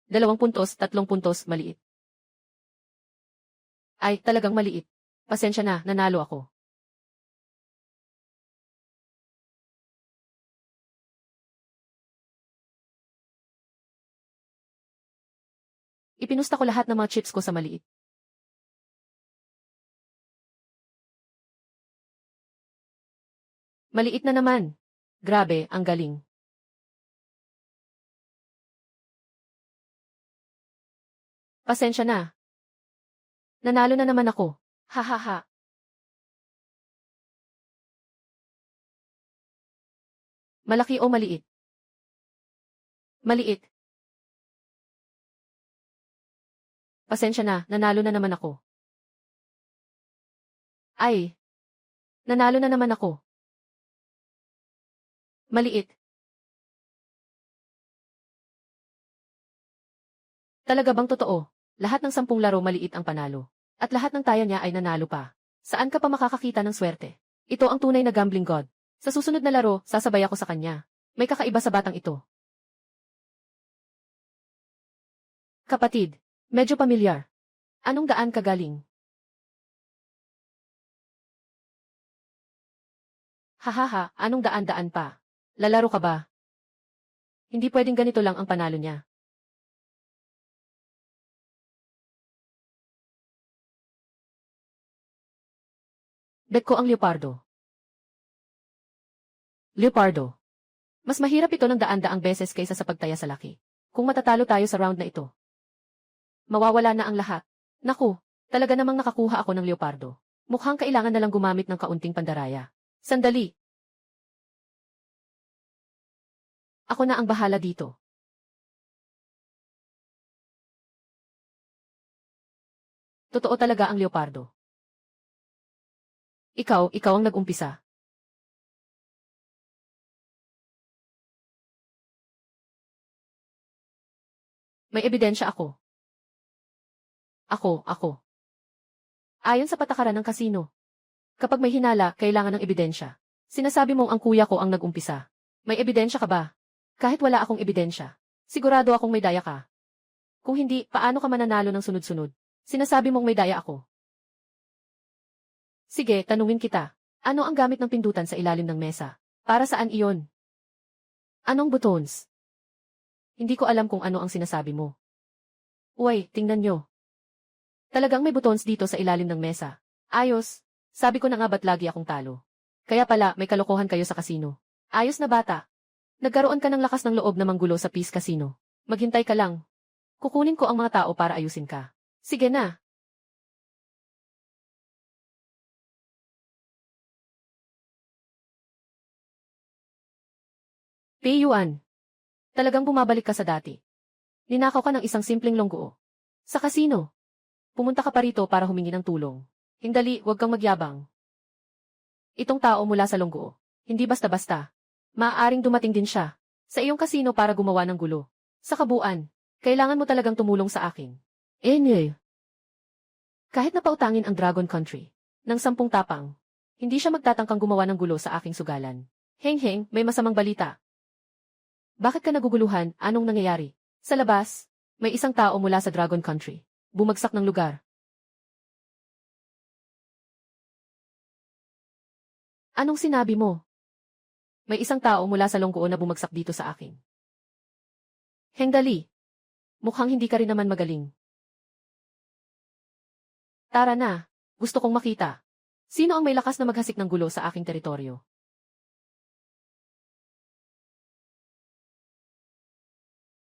2 puntos, 3 puntos, maliit. Ay, talagang maliit. Pasensya na, nanalo ako. Ipinusta ko lahat ng mga chips ko sa maliit. Maliit na naman. Grabe, ang galing. Pasensya na. Nanalo na naman ako. Hahaha. Malaki o maliit? Maliit. Pasensya na, nanalo na naman ako. Ay, nanalo na naman ako. Maliit. Talaga bang totoo? Lahat ng 10 laro maliit ang panalo. At lahat ng taya niya ay nanalo pa. Saan ka pa makakakita ng swerte? Ito ang tunay na gambling god. Sa susunod na laro, sasabay ako sa kanya. May kakaiba sa batang ito. Kapatid, medyo pamilyar. Anong daan ka galing? Hahaha, anong daan-daan pa? Lalaro ka ba? Hindi pwedeng ganito lang ang panalo niya. Bet ko ang Leopardo. Leopardo. Mas mahirap ito ng daan-daang beses kaysa sa pagtaya sa laki. Kung matatalo tayo sa round na ito, mawawala na ang lahat. Naku, talaga namang nakakuha ako ng Leopardo. Mukhang kailangan na lang gumamit ng kaunting pandaraya. Sandali. Ako na ang bahala dito. Totoo talaga ang Leopardo. Ikaw ang nag-umpisa. May ebidensya ako. Ako. Ayon sa patakaran ng kasino. Kapag may hinala, kailangan ng ebidensya. Sinasabi mong ang kuya ko ang nag-umpisa. May ebidensya ka ba? Kahit wala akong ebidensya, sigurado akong may daya ka. Kung hindi, paano ka mananalo ng sunod-sunod? Sinasabi mong may daya ako. Sige, tanungin kita. Ano ang gamit ng pindutan sa ilalim ng mesa? Para saan iyon? Anong buttons? Hindi ko alam kung ano ang sinasabi mo. Uy, tingnan nyo. Talagang may buttons dito sa ilalim ng mesa. Ayos. Sabi ko na nga ba't lagi akong talo. Kaya pala, may kalokohan kayo sa kasino. Ayos na bata. Nagkaroon ka ng lakas ng loob na manggulo sa Peace Casino. Maghintay ka lang. Kukunin ko ang mga tao para ayusin ka. Sige na. Payuan. Talagang bumabalik ka sa dati. Ninakaw ka ng isang simpleng longguo. Sa kasino. Pumunta ka pa rito para humingi ng tulong. Hindali, huwag kang magyabang. Itong tao mula sa longguo. Hindi basta-basta. Maaaring dumating din siya sa iyong kasino para gumawa ng gulo. Sa kabuuan, kailangan mo talagang tumulong sa akin. Kahit napautangin ang Dragon Country ng 10 tapang, hindi siya magtatangkang gumawa ng gulo sa aking sugalan. Heng-heng, may masamang balita. Bakit ka naguguluhan? Anong nangyayari? Sa labas, may isang tao mula sa Dragon Country. Bumagsak ng lugar. Anong sinabi mo? May isang tao mula sa longguo na bumagsak dito sa akin. Hengdali. Mukhang hindi ka rin naman magaling. Tara na. Gusto kong makita. Sino ang may lakas na maghasik ng gulo sa aking teritoryo?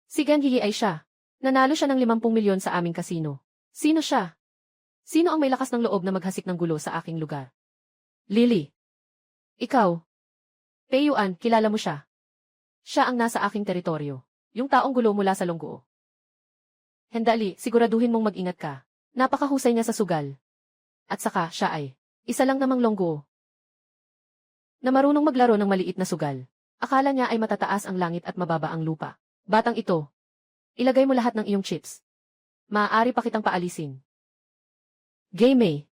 Si Genghigi ay siya. Nanalo siya ng 50 milyon sa aming kasino. Sino siya? Sino ang may lakas ng loob na maghasik ng gulo sa aking lugar? Lily. Ikaw. Payuan, kilala mo siya. Siya ang nasa aking teritoryo. Yung taong gulo mula sa longguo. Hendali, siguraduhin mong mag-ingat ka. Napakahusay niya sa sugal. At saka, siya ay isa lang namang longguo na marunong maglaro ng maliit na sugal. Akala niya ay matataas ang langit at mababa ang lupa. Batang ito, ilagay mo lahat ng iyong chips. Maaari pa kitang paalisin. Game.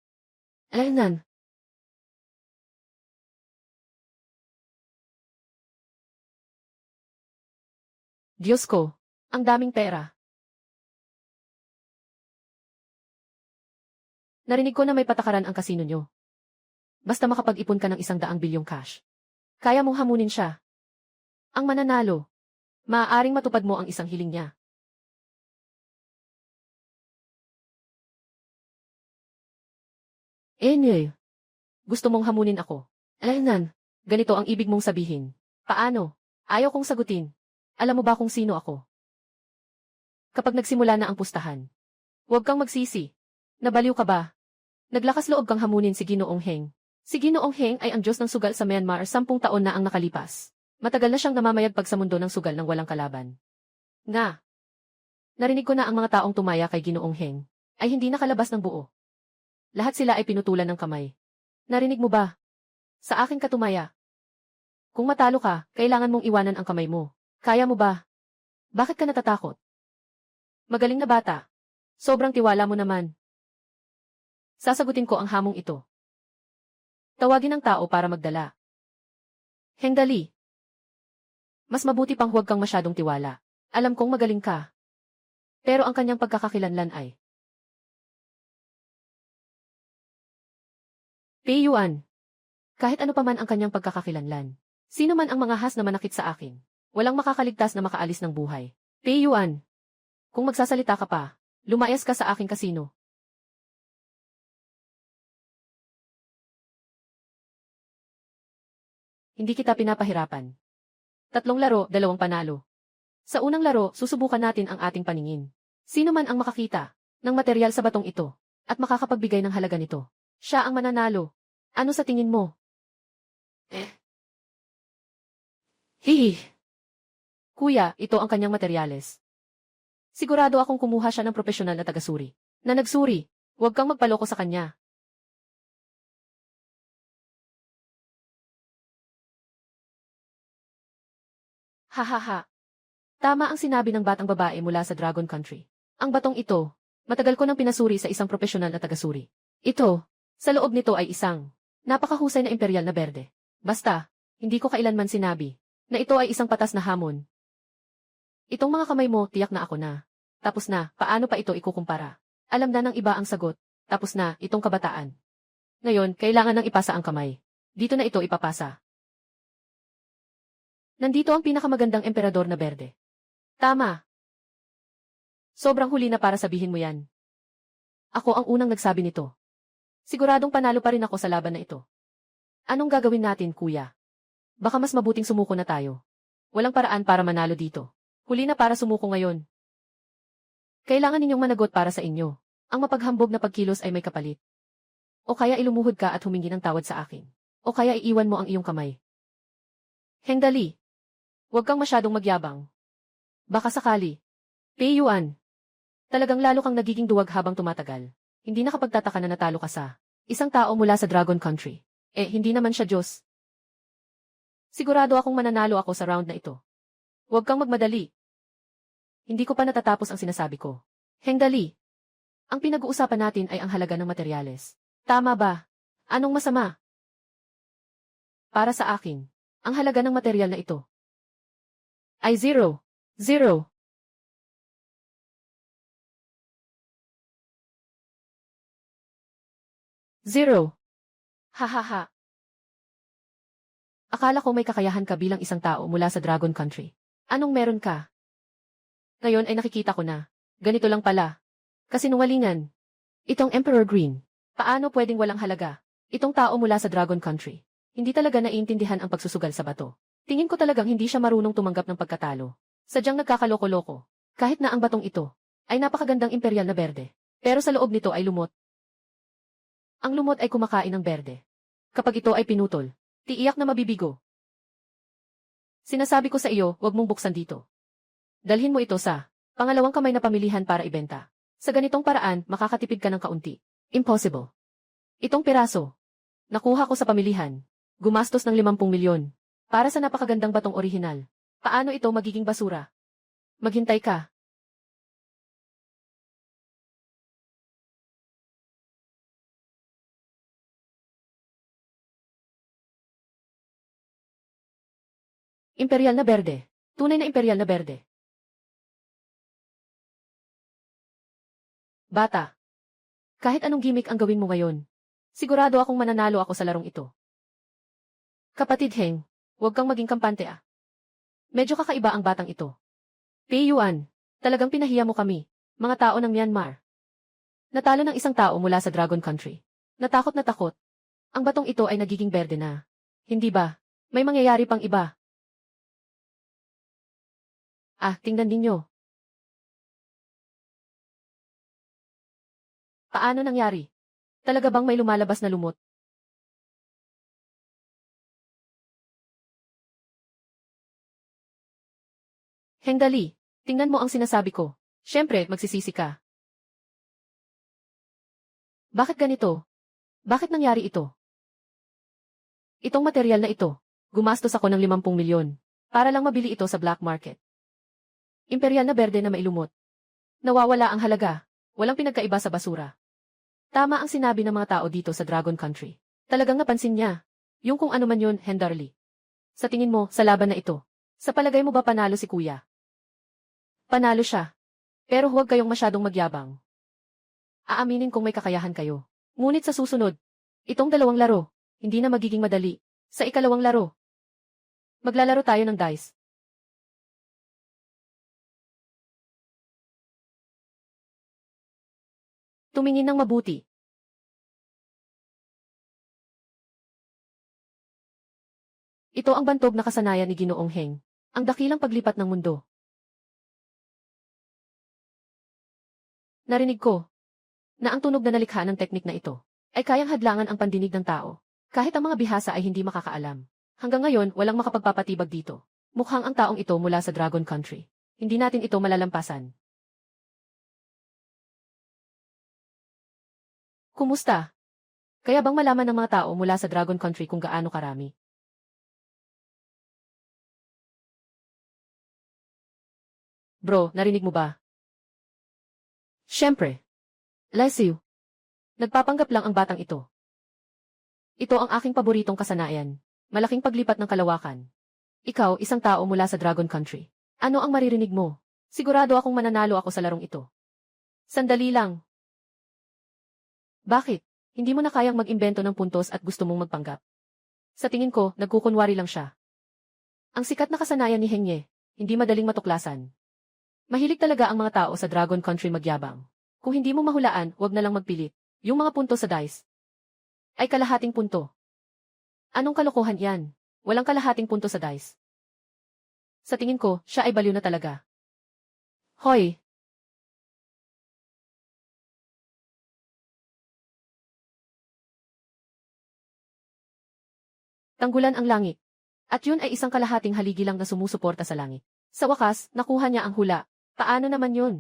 Alaynan. Diyos ko, ang daming pera. Narinig ko na may patakaran ang kasino nyo. Basta makapag-ipon ka ng 100 bilyong cash. Kaya mong hamunin siya. Ang mananalo. Maaaring matupad mo ang isang hiling niya. Gusto mong hamunin ako. Alaynan, ganito ang ibig mong sabihin. Paano? Ayaw kong sagutin. Alam mo ba kung sino ako? Kapag nagsimula na ang pustahan, huwag kang magsisi. Nabaliw ka ba? Naglakas loob kang hamunin si Ginoong Heng. Si Ginoong Heng ay ang Diyos ng sugal sa Myanmar 10 taon na ang nakalipas. Matagal na siyang namamayagpag sa mundo ng sugal ng walang kalaban. Nga. Narinig ko na ang mga taong tumaya kay Ginoong Heng. ay hindi nakalabas ng buo. Lahat sila ay pinutulan ng kamay. Narinig mo ba? Sa akin ka tumaya. Kung matalo ka, kailangan mong iwanan ang kamay mo. Kaya mo ba? Bakit ka natatakot? Magaling na bata. Sobrang tiwala mo naman. Sasagutin ko ang hamong ito. Tawagin ang tao para magdala. Hengdali. Mas mabuti pang huwag kang masyadong tiwala. Alam kong magaling ka. Pero ang kanyang pagkakakilanlan ay Peiyuan. Kahit ano pa man ang kanyang pagkakakilanlan. Sino man ang mga has na manakit sa akin. Walang makakaligtas na makaalis ng buhay. Peiyuan. Kung magsasalita ka pa, lumayas ka sa aking kasino. Hindi kita pinapahirapan. 3 laro, 2 panalo. Sa unang laro, susubukan natin ang ating paningin. Sino man ang makakita ng material sa batong ito at makakapagbigay ng halaga nito, siya ang mananalo. Ano sa tingin mo? Hihi. Kuya, ito ang kanyang materyales. Sigurado akong kumuha siya ng profesional na tagasuri. Na nagsuri, huwag kang magpaloko sa kanya. Hahaha. Tama ang sinabi ng batang babae mula sa Dragon Country. Ang batong ito, matagal ko nang pinasuri sa isang profesional na tagasuri. Ito, sa loob nito ay isang napakahusay na imperial na berde. Basta, hindi ko kailanman sinabi na ito ay isang patas na hamon. Itong mga kamay mo, tiyak na ako na. Tapos na, paano pa ito ikukumpara? Alam na ng iba ang sagot. Tapos na, itong kabataan. Ngayon, kailangan nang ipasa ang kamay. Dito na ito ipapasa. Nandito ang pinakamagandang emperador na berde. Tama. Sobrang huli na para sabihin mo yan. Ako ang unang nagsabi nito. Siguradong panalo pa rin ako sa laban na ito. Anong gagawin natin, kuya? Baka mas mabuting sumuko na tayo. Walang paraan para manalo dito. Huli na para sumuko ngayon. Kailangan ninyong managot para sa inyo. Ang mapaghambog na pagkilos ay may kapalit. O kaya ilumuhod ka at humingi ng tawad sa akin. O kaya iiwan mo ang iyong kamay. Hengdali. Huwag kang masyadong magyabang. Baka sakali. Peiyuan. Talagang lalo kang nagiging duwag habang tumatagal. Hindi nakapagtataka na natalo ka sa isang tao mula sa Dragon Country. Hindi naman siya Diyos. Sigurado akong mananalo ako sa round na ito. Huwag kang magmadali. Hindi ko pa natatapos ang sinasabi ko. Hengdali. Ang pinag-uusapan natin ay ang halaga ng materyales. Tama ba? Anong masama? Para sa akin, ang halaga ng materyal na ito ay 0. 0. Zero. Hahaha. Akala ko may kakayahan ka bilang isang tao mula sa Dragon Country. Anong meron ka? Ngayon ay nakikita ko na. Ganito lang pala. Kasinungalingan. Itong Emperor Green. Paano pwedeng walang halaga? Itong tao mula sa Dragon Country. Hindi talaga naiintindihan ang pagsusugal sa bato. Tingin ko talagang hindi siya marunong tumanggap ng pagkatalo. Sadyang nagkakaloko-loko. Kahit na ang batong ito ay napakagandang imperial na berde. Pero sa loob nito ay lumot. Ang lumot ay kumakain ng berde. Kapag ito ay pinutol, tiiyak na mabibigo. Sinasabi ko sa iyo, huwag mong buksan dito. Dalhin mo ito sa pangalawang kamay na pamilihan para ibenta. Sa ganitong paraan, makakatipid ka ng kaunti. Impossible. Itong piraso. Nakuha ko sa pamilihan. Gumastos ng 50 milyon. Para sa napakagandang batong orihinal. Paano ito magiging basura? Maghintay ka. Imperial na berde. Tunay na imperial na berde. Bata. Kahit anong gimmick ang gawin mo ngayon, sigurado akong mananalo ako sa larong ito. Kapatid Heng, huwag kang maging kampante ah. Medyo kakaiba ang batang ito. Peiyuan, talagang pinahiya mo kami, mga tao ng Myanmar. Natalo ng isang tao mula sa Dragon Country. Natakot na takot. Ang batong ito ay nagiging berde na. Hindi ba? May mangyayari pang iba. Tingnan ninyo. Paano nangyari? Talaga bang may lumalabas na lumot? Hengdali, tingnan mo ang sinasabi ko. Siyempre, magsisisi ka. Bakit ganito? Bakit nangyari ito? Itong material na ito, gumastos ako ng 50 milyon para lang mabili ito sa black market. Imperial na berde na mailumot. Nawawala ang halaga, walang pinagkaiba sa basura. Tama ang sinabi ng mga tao dito sa Dragon Country. Talagang napansin niya. Yung kung ano man yun, Hendarly. Sa tingin mo, sa laban na ito, sa palagay mo ba panalo si kuya? Panalo siya. Pero huwag kayong masyadong magyabang. Aaminin kong may kakayahan kayo. Ngunit sa susunod, itong dalawang laro, hindi na magiging madali. Sa ikalawang laro, maglalaro tayo ng dice. Tumingin ng mabuti. Ito ang bantog na kasanayan ni Ginoong Heng, ang dakilang paglipat ng mundo. Narinig ko na ang tunog na nalikha ng teknik na ito ay kayang hadlangan ang pandinig ng tao, kahit ang mga bihasa ay hindi makakaalam. Hanggang ngayon, walang makapagpapatibag dito. Mukhang ang taong ito mula sa Dragon Country. Hindi natin ito malalampasan. Kumusta? Kaya bang malaman ng mga tao mula sa Dragon Country kung gaano karami? Bro, narinig mo ba? Siyempre. Lesiu. Nagpapanggap lang ang batang ito. Ito ang aking paboritong kasanayan. Malaking paglipat ng kalawakan. Ikaw, isang tao mula sa Dragon Country. Ano ang maririnig mo? Sigurado akong mananalo ako sa larong ito. Sandali lang. Bakit? Hindi mo na kayang mag-imbento ng puntos at gusto mong magpanggap? Sa tingin ko, nagkukunwari lang siya. Ang sikat na kasanayan ni Hengye, hindi madaling matuklasan. Mahilig talaga ang mga tao sa Dragon Country magyabang. Kung hindi mo mahulaan, wag na lang magpilit. Yung mga punto sa dice ay kalahating punto. Anong kalokohan yan? Walang kalahating punto sa dice. Sa tingin ko, siya ay baliw na talaga. Hoy! Tanggulan ang langit. At yun ay isang kalahating haligi lang na sumusuporta sa langit. Sa wakas, nakuha niya ang hula. Paano naman yun?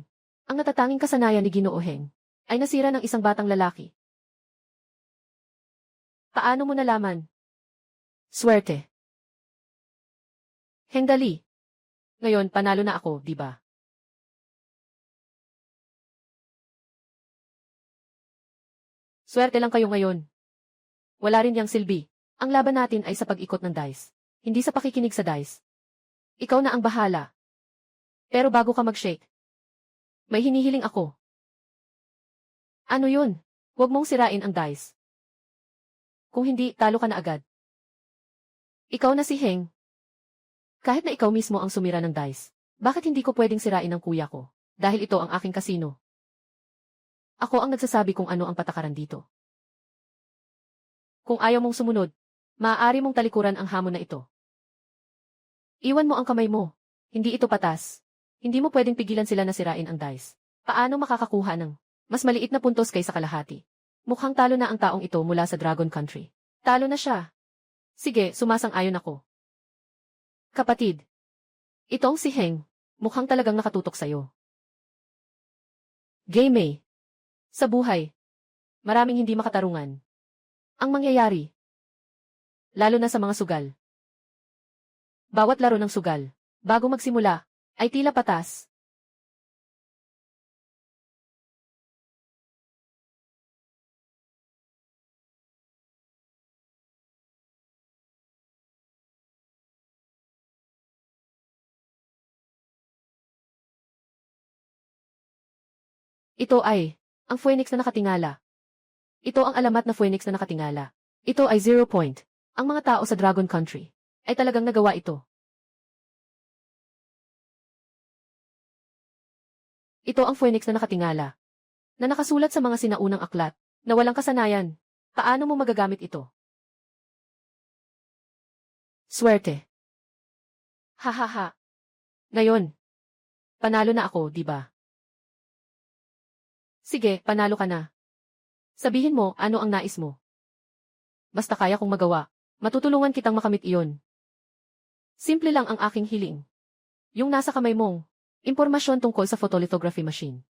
Ang natatanging kasanayan ni Ginoo Heng ay nasira ng isang batang lalaki. Paano mo nalaman? Swerte. Heng dali. Ngayon, panalo na ako, di ba? Swerte lang kayo ngayon. Wala rin yang silbi. Ang laban natin ay sa pag-ikot ng dice. Hindi sa pakikinig sa dice. Ikaw na ang bahala. Pero bago ka mag-shake, may hinihiling ako. Ano yun? Huwag mong sirain ang dice. Kung hindi, talo ka na agad. Ikaw na si Heng. Kahit na ikaw mismo ang sumira ng dice, bakit hindi ko pwedeng sirain ang kuya ko? Dahil ito ang aking kasino. Ako ang nagsasabi kung ano ang patakaran dito. Kung ayaw mong sumunod, maaari mong talikuran ang hamon na ito. Iwan mo ang kamay mo. Hindi ito patas. Hindi mo pwedeng pigilan sila na sirain ang dice. Paano makakakuha ng mas maliit na puntos kaysa kalahati? Mukhang talo na ang taong ito mula sa Dragon Country. Talo na siya. Sige, sumasang-ayon ako. Kapatid, itong si Heng, mukhang talagang nakatutok sa'yo. Gay May. Sa buhay, maraming hindi makatarungan. Ang mangyayari, lalo na sa mga sugal. Bawat laro ng sugal, bago magsimula, ay tila patas. Ito ay, ang Phoenix na nakatingala. Ito ang alamat na Phoenix na nakatingala. Ito ay 0 point. Ang mga tao sa Dragon Country ay talagang nagawa ito. Ito ang Phoenix na nakatingala, na nakasulat sa mga sinaunang aklat, na walang kasanayan. Paano mo magagamit ito? Swerte. Hahaha. Ngayon, panalo na ako, di ba? Sige, panalo ka na. Sabihin mo, ano ang nais mo? Basta kaya kong magawa, matutulungan kitang makamit iyon. Simple lang ang aking hiling. Yung nasa kamay mong, impormasyon tungkol sa photolithography machine.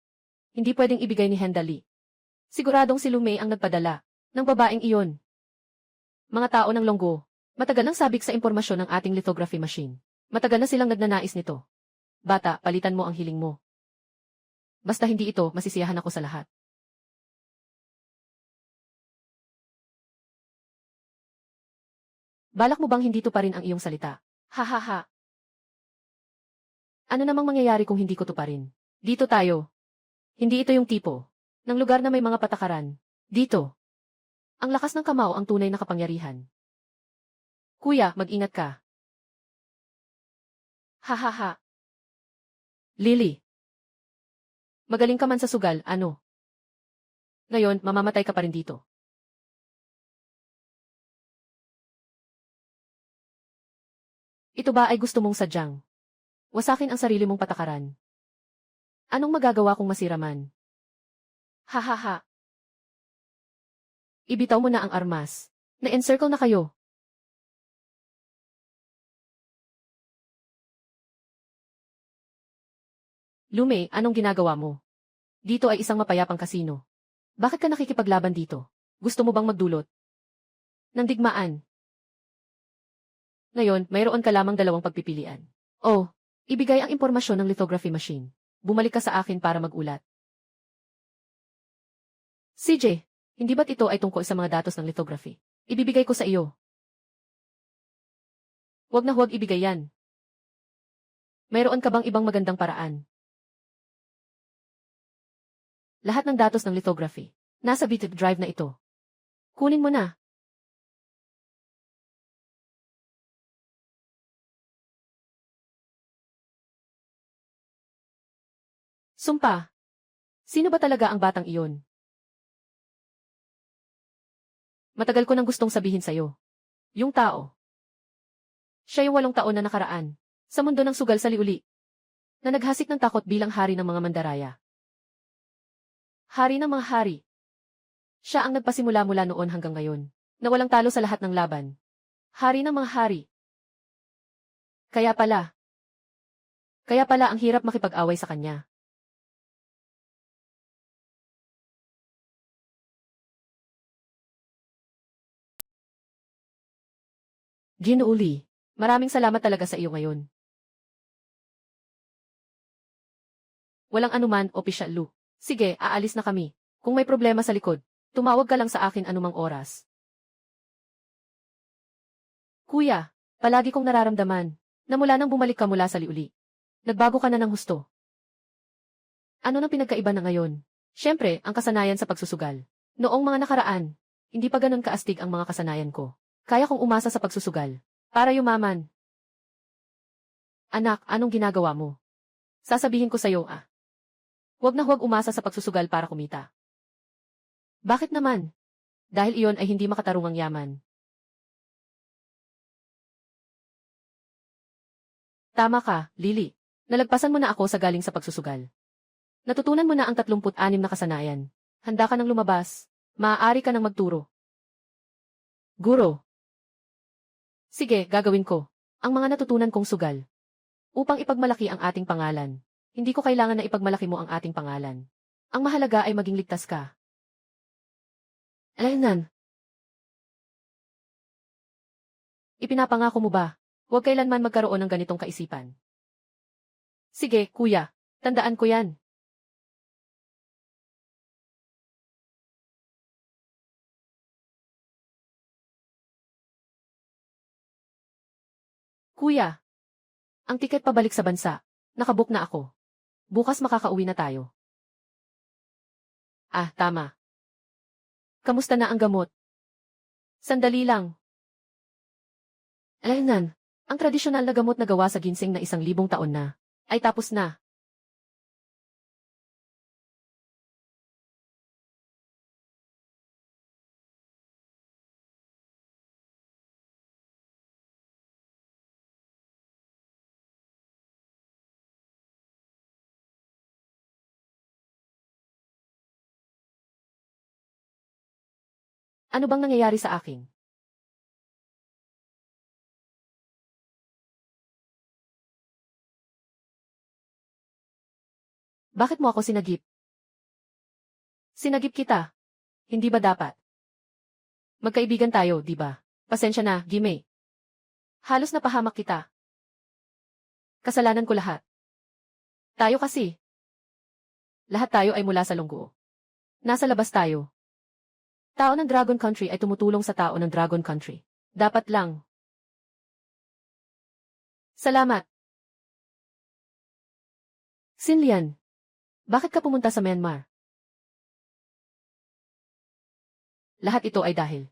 Hindi pwedeng ibigay ni Hendali. Siguradong si Lumei ang nagpadala ng babaeng iyon. Mga tao ng Longgo, matagal nang sabik sa impormasyon ng ating lithography machine. Matagal na silang nagnanais nito. Bata, palitan mo ang hiling mo. Basta hindi ito, masisiyahan ako sa lahat. Balak mo bang hindi to pa rin ang iyong salita? Ha ha ha. Ano namang mangyayari kung hindi ko to pa rin? Dito tayo. Hindi ito yung tipo ng lugar na may mga patakaran. Dito. Ang lakas ng kamao ang tunay na kapangyarihan. Kuya, mag-ingat ka. Ha ha ha. Lily. Magaling ka man sa sugal, ano? Ngayon, mamamatay ka pa rin dito. Ito ba ay gusto mong sadyang wasakin ang sarili mong patakaran? Anong magagawa kung masira man? Ha ha ha. Ibitaw mo na ang armas. Na-encircle na kayo. Lume, anong ginagawa mo? Dito ay isang mapayapang kasino. Bakit ka nakikipaglaban dito? Gusto mo bang magdulot ng digmaan? Ngayon, mayroon ka lamang dalawang pagpipilian. Oh, ibigay ang impormasyon ng lithography machine. Bumalik ka sa akin para magulat. CJ, hindi ba't ito ay tungkol sa mga datos ng lithography? Ibibigay ko sa iyo. Huwag na huwag ibigay yan. Mayroon ka bang ibang magandang paraan? Lahat ng datos ng lithography. Nasa bit drive na ito. Kunin mo na. Sumpa. Sino ba talaga ang batang iyon? Matagal ko nang gustong sabihin sa'yo. Yung tao. Siya yung 8 taon na nakaraan. Sa mundo ng sugal sa liuli. Na naghasik ng takot bilang hari ng mga mandaraya. Hari ng mga hari. Siya ang nagpasimula mula noon hanggang ngayon. Na walang talo sa lahat ng laban. Hari ng mga hari. Kaya pala ang hirap makipag-away sa kanya. Ginuli, maraming salamat talaga sa iyo ngayon. Walang anuman, Opisyal Lu. Sige, aalis na kami. Kung may problema sa likod, tumawag ka lang sa akin anumang oras. Kuya, palagi kong nararamdaman na mula nang bumalik ka mula sa liuli. Nagbago ka na ng husto. Ano nang pinagkaiba na ngayon? Siyempre, ang kasanayan sa pagsusugal. Noong mga nakaraan, hindi pa ganun kaastig ang mga kasanayan ko. Kaya kong umasa sa pagsusugal. Para yumaman. Anak, anong ginagawa mo? Sasabihin ko sa'yo, Huwag na huwag umasa sa pagsusugal para kumita. Bakit naman? Dahil iyon ay hindi makatarungang yaman. Tama ka, Lily. Nalagpasan mo na ako sa galing sa pagsusugal. Natutunan mo na ang 36 na kasanayan. Handa ka nang lumabas. Maaari ka nang magturo. Guro. Sige, gagawin ko ang mga natutunan kong sugal. Upang ipagmalaki ang ating pangalan. Hindi ko kailangan na ipagmalaki mo ang ating pangalan. Ang mahalaga ay maging ligtas ka. Alaynan. Ipinapangako mo ba? Huwag kailanman magkaroon ng ganitong kaisipan. Sige, kuya. Tandaan ko yan. Kuya. Ang tiket pabalik sa bansa. Nakabook na ako. Bukas makakauwi na tayo. Tama. Kamusta na ang gamot? Sandali lang. Alaynan. Ang tradisyonal na gamot na gawa sa ginseng na 1,000 taon na, ay tapos na. Ano bang nangyayari sa akin? Bakit mo ako sinagip? Sinagip kita. Hindi ba dapat? Magkaibigan tayo, di ba? Pasensya na, Gimei. Halos napahamak kita. Kasalanan ko lahat. Tayo kasi. Lahat tayo ay mula sa lunggo. Nasa labas tayo. Tao ng Dragon Country ay tumutulong sa tao ng Dragon Country. Dapat lang. Salamat. Sinlian, bakit ka pumunta sa Myanmar? Lahat ito ay dahil.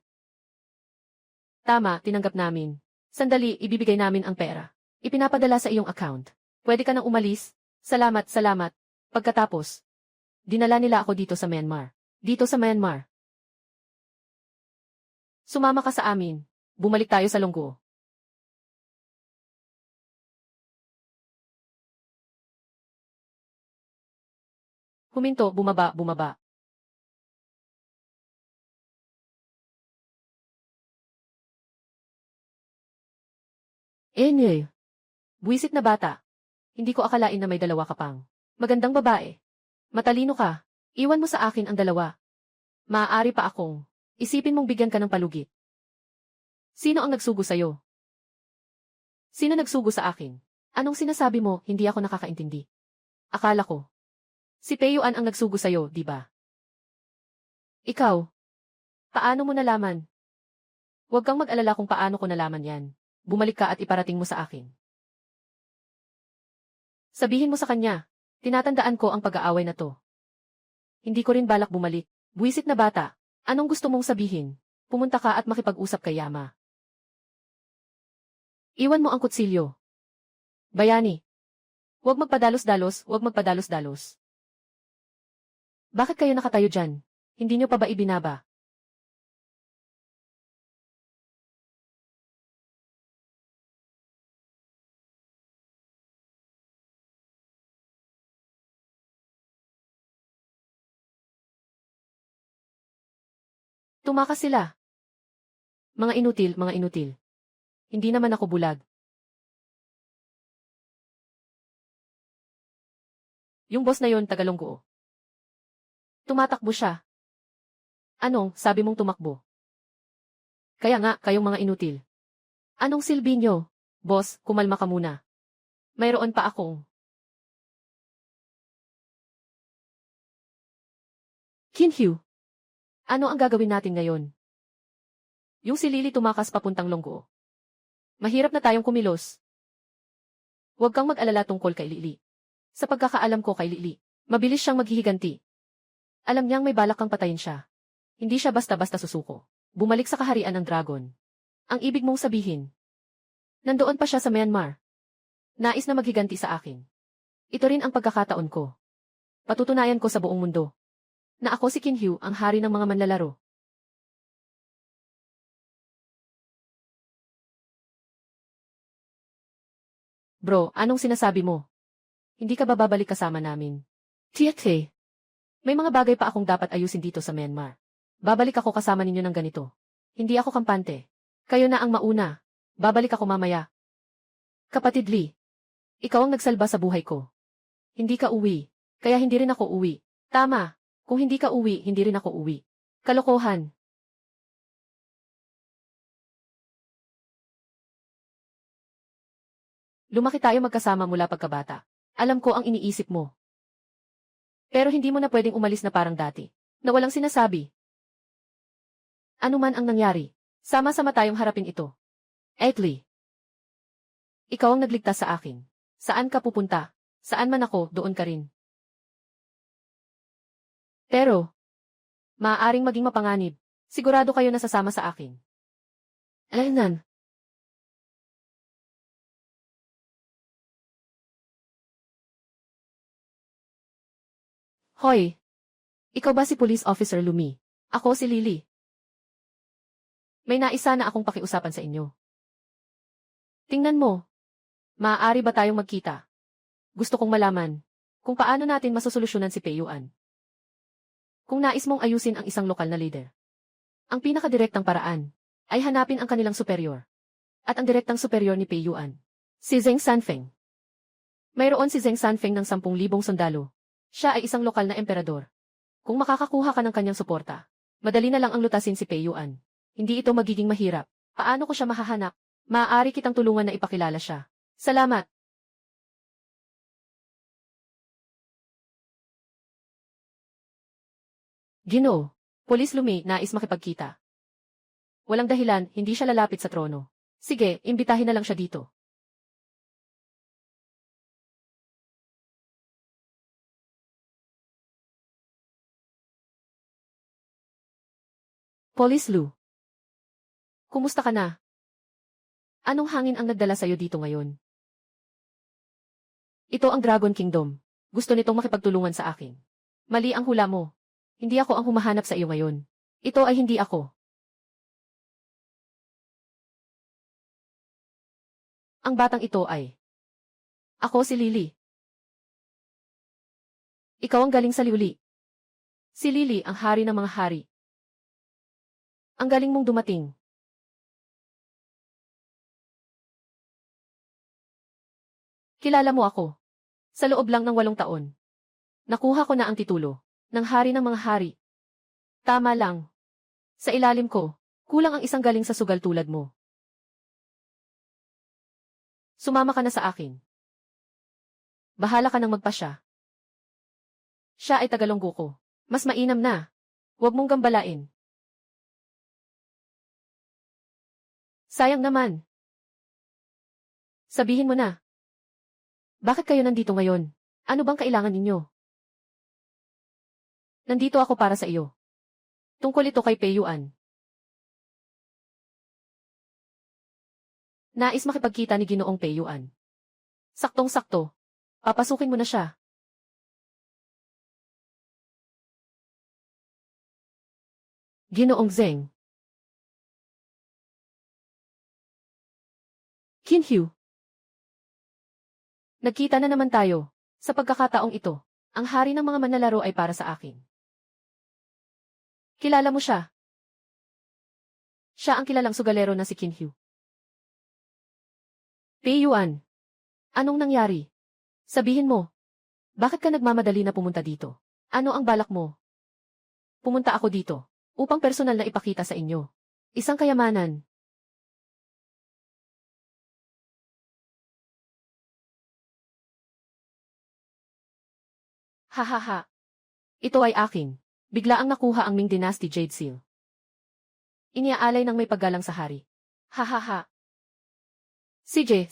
Tama, tinanggap namin. Sandali, ibibigay namin ang pera. Ipinapadala sa iyong account. Pwede ka nang umalis? Salamat, salamat. Pagkatapos, dinala nila ako dito sa Myanmar. Dito sa Myanmar. Sumama ka sa amin. Bumalik tayo sa lunggo. Huminto, bumaba, bumaba. Enye. Buwisit na bata. Hindi ko akalain na may dalawa ka pang. Magandang babae. Matalino ka. Iwan mo sa akin ang dalawa. Maaari pa akong. Isipin mong bigyan ka ng palugit. Sino ang nagsugo sa'yo? Sino nagsugo sa akin? Anong sinasabi mo, hindi ako nakakaintindi. Akala ko. Si Peyuan ang nagsugo sa'yo, di ba? Ikaw. Paano mo nalaman? Huwag kang mag-alala kung paano ko nalaman yan. Bumalik ka at iparating mo sa akin. Sabihin mo sa kanya, tinatandaan ko ang pag-aaway na to. Hindi ko rin balak bumalik. Buwisit na bata. Anong gusto mong sabihin? Pumunta ka at makipag-usap kay Yama. Iwan mo ang kutsilyo. Bayani. Huwag magpadalos-dalos, huwag magpadalos-dalos. Bakit kayo nakatayo dyan? Hindi nyo pa ba ibinaba? Tumakas sila. Mga inutil, mga inutil. Hindi naman ako bulag. Yung boss na yon tagalonggo. Tumatakbo siya. Anong, sabi mong tumakbo? Kaya nga, kayong mga inutil. Anong silbi nyo? Boss, kumalma ka muna. Mayroon pa akong. Kinhyu. Ano ang gagawin natin ngayon? Yung si Lily tumakas papuntang longgo. Mahirap na tayong kumilos. Huwag kang mag-alala tungkol kay Lily. Sa pagkakaalam ko kay Lily, mabilis siyang maghihiganti. Alam niyang may balak kang patayin siya. Hindi siya basta-basta susuko. Bumalik sa kaharian ng dragon. Ang ibig mong sabihin. Nandoon pa siya sa Myanmar. Nais na maghiganti sa akin. Ito rin ang pagkakataon ko. Patutunayan ko sa buong mundo na ako si Kinhyu, ang hari ng mga manlalaro. Bro, anong sinasabi mo? Hindi ka ba babalik kasama namin? Tiate. May mga bagay pa akong dapat ayusin dito sa Myanmar. Babalik ako kasama ninyo ng ganito. Hindi ako kampante. Kayo na ang mauna. Babalik ako mamaya. Kapatid Lee, ikaw ang nagsalba sa buhay ko. Hindi ka uwi, kaya hindi rin ako uwi. Tama. Kung hindi ka uwi, hindi rin ako uwi. Kalokohan. Lumaki tayo magkasama mula pagkabata. Alam ko ang iniisip mo. Pero hindi mo na pwedeng umalis na parang dati, na walang sinasabi. Ano man ang nangyari, sama-sama tayong harapin ito. Lee. Ikaw ang nagligtas sa akin. Saan ka pupunta? Saan man ako, doon ka rin. Pero, maaaring maging mapanganib. Sigurado kayo na sasama sa akin. Alainan. Hoy! Ikaw ba si Police Officer Lumi? Ako si Lily. May naisa na akong pakiusapan sa inyo. Tingnan mo. Maaari ba tayong magkita? Gusto kong malaman kung paano natin masosolusyonan si Peyuan. Kung nais mong ayusin ang isang lokal na leader, ang pinakadirektang paraan ay hanapin ang kanilang superior. At ang direktang superior ni Peyuan, si Zheng Sanfeng. Mayroon si Zheng Sanfeng ng 10,000 sundalo. Siya ay isang lokal na emperador. Kung makakakuha ka ng kanyang suporta, Madali na lang ang lutasin si Peiyuan. Hindi ito magiging mahirap. Paano ko siya mahahanap? Maaari kitang tulungan na ipakilala siya. Salamat. Ginoo. Polis Lumi, nais makipagkita. Walang dahilan, hindi siya lalapit sa trono. Sige, imbitahin na lang siya dito. Polis Lu. Kumusta ka na? Anong hangin ang nagdala sa'yo dito ngayon? Ito ang Dragon Kingdom. Gusto nitong makipagtulungan sa akin. Mali ang hula mo. Hindi ako ang humahanap sa iyo ngayon. Ito ay hindi ako. Ang batang ito ay... Ako si Lily. Ikaw ang galing sa liuli. Si Lily ang hari ng mga hari. Ang galing mong dumating. Kilala mo ako. Sa loob lang ng 8 taon. Nakuha ko na ang titulo ng hari ng mga hari. Tama lang. Sa ilalim ko, kulang ang isang galing sa sugal tulad mo. Sumama ka na sa akin. Bahala ka nang magpasya. Siya ay tagalonggo ko. Mas mainam na. Huwag mong gambalain. Sayang naman. Sabihin mo na. Bakit kayo nandito ngayon? Ano bang kailangan ninyo? Nandito ako para sa iyo. Tungkol ito kay Peiyuan. Nais makipagkita ni Ginoong Peiyuan. Saktong-sakto. Papasukin mo na siya. Ginoong Zeng. Kinhyu. Nagkita na naman tayo. Sa pagkakataong ito, ang hari ng mga manlalaro ay para sa akin. Kilala mo siya. Siya ang kilalang sugalero na si Kinhyu. Peiyuan. Anong nangyari? Sabihin mo. Bakit ka nagmamadali na pumunta dito? Ano ang balak mo? Pumunta ako dito upang personal na ipakita sa inyo. Isang kayamanan. Hahaha. Ito ay akin. Bigla ang nakuha ang Ming Dynasty Jade Seal. Iniaalay ng may paggalang sa hari. Hahaha. CJ.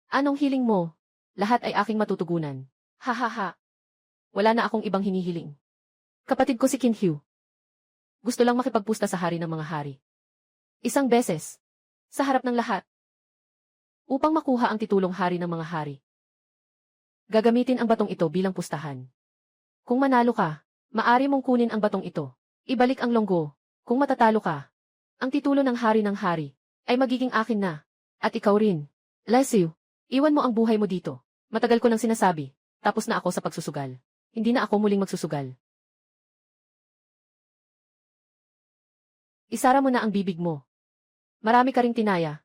Anong hiling mo? Lahat ay aking matutugunan. Hahaha. Wala na akong ibang hinihiling. Kapatid ko si Kinhyu. Gusto lang makipagpusta sa hari ng mga hari. Isang beses. Sa harap ng lahat. Upang makuha ang titulong hari ng mga hari. Gagamitin ang batong ito bilang pustahan. Kung manalo ka, maari mong kunin ang batong ito. Ibalik ang longgo. Kung matatalo ka, ang titulo ng hari ay magiging akin na. At ikaw rin. Lesiu, iwan mo ang buhay mo dito. Matagal ko nang sinasabi. Tapos na ako sa pagsusugal. Hindi na ako muling magsusugal. Isara mo na ang bibig mo. Marami ka ring tinaya.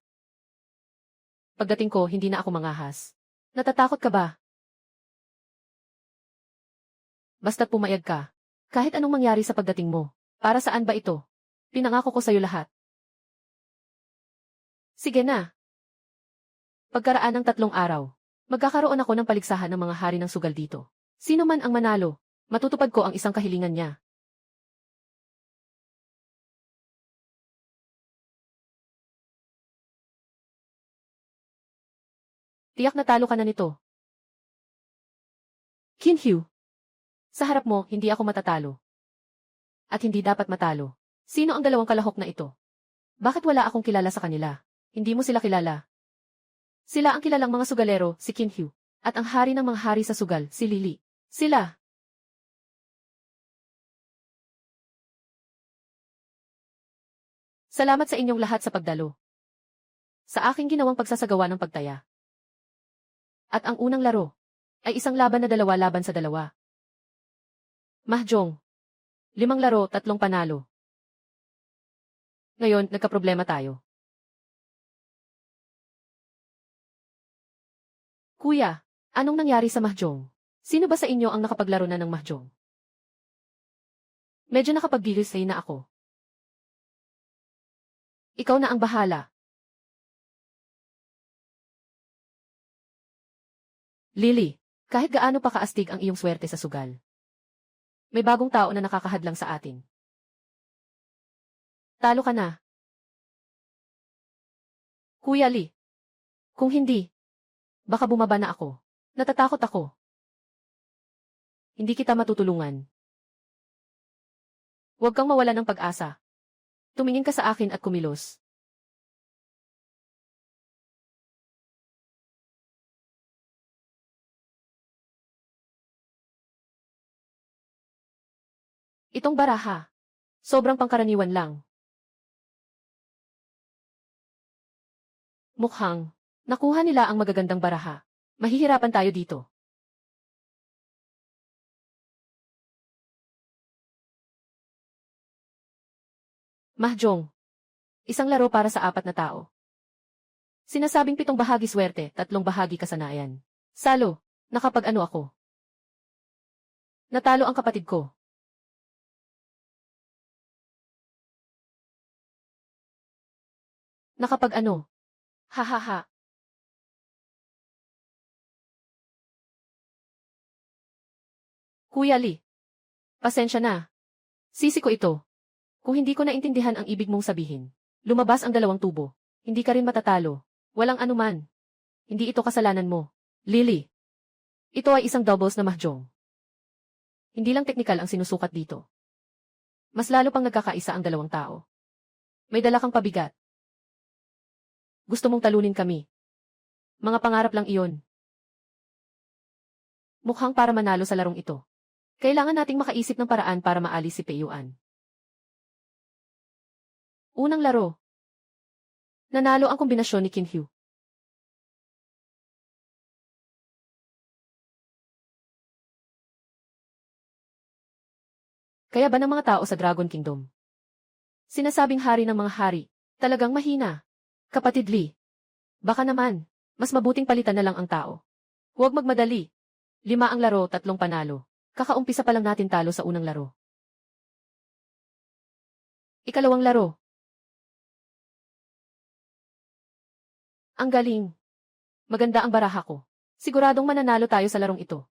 Pagdating ko, hindi na ako mangahas. Natatakot ka ba? Basta't pumayag ka. Kahit anong mangyari sa pagdating mo. Para saan ba ito? Pinangako ko sa'yo lahat. Sige na. Pagkaraan ng 3 araw, magkakaroon ako ng paligsahan ng mga hari ng sugal dito. Sino man ang manalo, matutupad ko ang isang kahilingan niya. Tiyak na talo ka na nito. Kinhyu. Sa harap mo, hindi ako matatalo. At hindi dapat matalo. Sino ang 2 kalahok na ito? Bakit wala akong kilala sa kanila? Hindi mo sila kilala. Sila ang kilalang mga sugalero, si Kinhyu. At ang hari ng mga hari sa sugal, si Lily. Sila. Salamat sa inyong lahat sa pagdalo. Sa aking ginawang pagsasagawa ng pagtaya. At ang unang laro ay isang laban na 2 laban sa 2. Mahjong. 5 laro, 3 panalo. Ngayon, nagkaproblema tayo. Kuya, anong nangyari sa mahjong? Sino ba sa inyo ang nakapaglaro na ng mahjong? Medyo nakapag-gilisay na ako. Ikaw na ang bahala. Lily, kahit gaano pa kaastig ang iyong swerte sa sugal, may bagong tao na nakakahadlang sa atin. Talo ka na. Kuya Lee, kung hindi, baka bumaba na ako. Natatakot ako. Hindi kita matutulungan. Huwag kang mawala ng pag-asa. Tumingin ka sa akin at kumilos. Itong baraha. Sobrang pangkaraniwan lang. Mukhang, nakuha nila ang magagandang baraha. Mahihirapan tayo dito. Mahjong. Isang laro para sa 4 na tao. Sinasabing 7 bahagi swerte, 3 bahagi kasanayan. Salo, nakapag-ano ako. Natalo ang kapatid ko. Nakapag-ano. Hahaha. Kuya Lee. Pasensya na. Sisi ko ito. Kung hindi ko naintindihan ang ibig mong sabihin, lumabas ang 2 tubo. Hindi ka rin matatalo. Walang anuman. Hindi ito kasalanan mo. Lily. Ito ay isang doubles na mahjong. Hindi lang teknikal ang sinusukat dito. Mas lalo pang nagkakaisa ang 2 tao. May dala kang pabigat. Gusto mong talunin kami. Mga pangarap lang iyon. Mukhang para manalo sa larong ito. Kailangan nating makaisip ng paraan para maalis si Peiyuan. Unang laro. Nanalo ang kombinasyon ni Kinhyu. Kaya ba ng mga tao sa Dragon Kingdom? Sinasabing hari ng mga hari, talagang mahina. Kapatid Lee. Baka naman, mas mabuting palitan na lang ang tao. Huwag magmadali. 5 ang laro, 3 panalo. Kakaumpisa pa lang natin talo sa unang laro. Ikalawang laro. Ang galing. Maganda ang baraha ko. Siguradong mananalo tayo sa larong ito.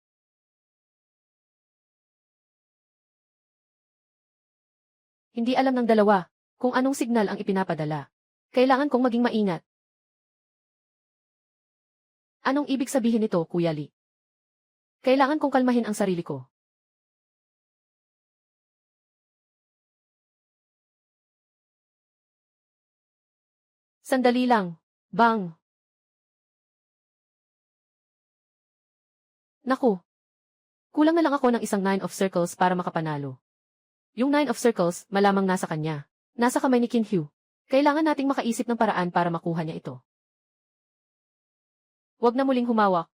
Hindi alam ng dalawa kung anong signal ang ipinapadala. Kailangan kong maging maingat. Anong ibig sabihin nito, Kuya Lee? Kailangan kong kalmahin ang sarili ko. Sandali lang. Bang! Naku. Kulang na lang ako ng isang 9 of circles para makapanalo. Yung 9 of circles, malamang nasa kanya. Nasa kamay ni Kinhyu. Kailangan nating makaisip ng paraan para makuha niya ito. Huwag na muling humawak.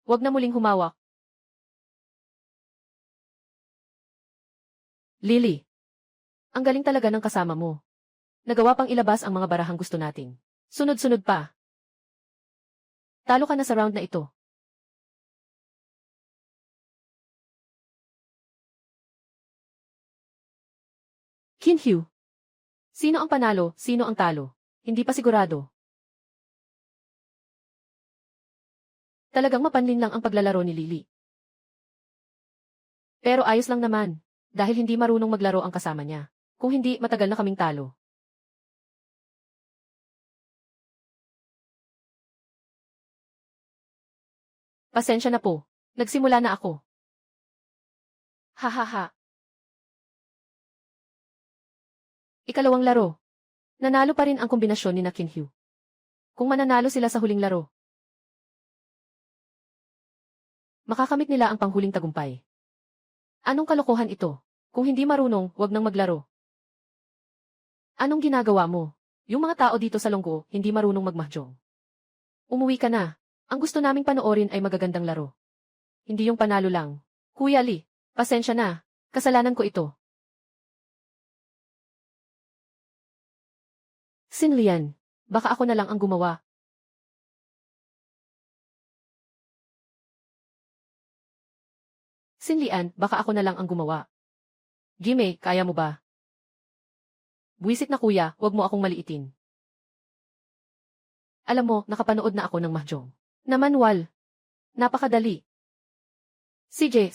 Huwag na muling humawak. Lily. Ang galing talaga ng kasama mo. Nagawa pang ilabas ang mga barahang gusto natin. Sunod-sunod pa. Talo ka na sa round na ito. Kinhyu. Sino ang panalo, sino ang talo? Hindi pa sigurado. Talagang mapanlin lang ang paglalaro ni Lily. Pero ayos lang naman, dahil hindi marunong maglaro ang kasama niya. Kung hindi, matagal na kaming talo. Pasensya na po. Nagsimula na ako. Hahaha. Ikalawang laro. Nanalo pa rin ang kombinasyon ni Kinhyu. Kung mananalo sila sa huling laro, makakamit nila ang panghuling tagumpay. Anong kalokohan ito? Kung hindi marunong, wag nang maglaro. Anong ginagawa mo? Yung mga tao dito sa longgo, hindi marunong magmahjong. Umuwi ka na. Ang gusto naming panoorin ay magagandang laro. Hindi yung panalo lang. Kuya Lee, pasensya na. Kasalanan ko ito. Sinlian, baka ako na lang ang gumawa. Sinlian, baka ako na lang ang gumawa. Jimmy, kaya mo ba? Buwisit na kuya, wag mo akong maliitin. Alam mo, nakapanood na ako ng mahjong. Na manual. Napakadali. CJ.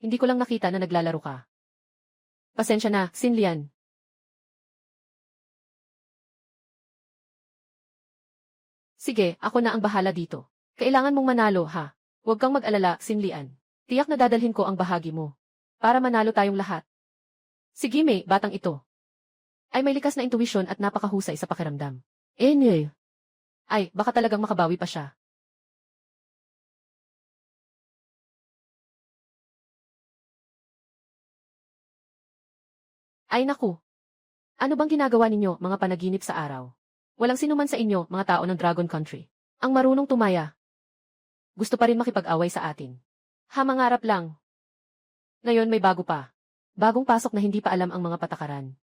Hindi ko lang nakita na naglalaro ka. Pasensya na, Sinlian. Sige, ako na ang bahala dito. Kailangan mong manalo, ha? Huwag kang mag-alala, Sinlian. Tiyak na dadalhin ko ang bahagi mo. Para manalo tayong lahat. Si Jimmy, batang ito. Ay may likas na intuition at napakahusay sa pakiramdam. Ay, baka talagang makabawi pa siya. Ay naku. Ano bang ginagawa ninyo, mga panaginip sa araw? Walang sinuman sa inyo, mga tao ng Dragon Country. Ang marunong tumaya. Gusto pa rin makipag-away sa atin. Ha, mangarap lang. Ngayon may bago pa. Bagong pasok na hindi pa alam ang mga patakaran.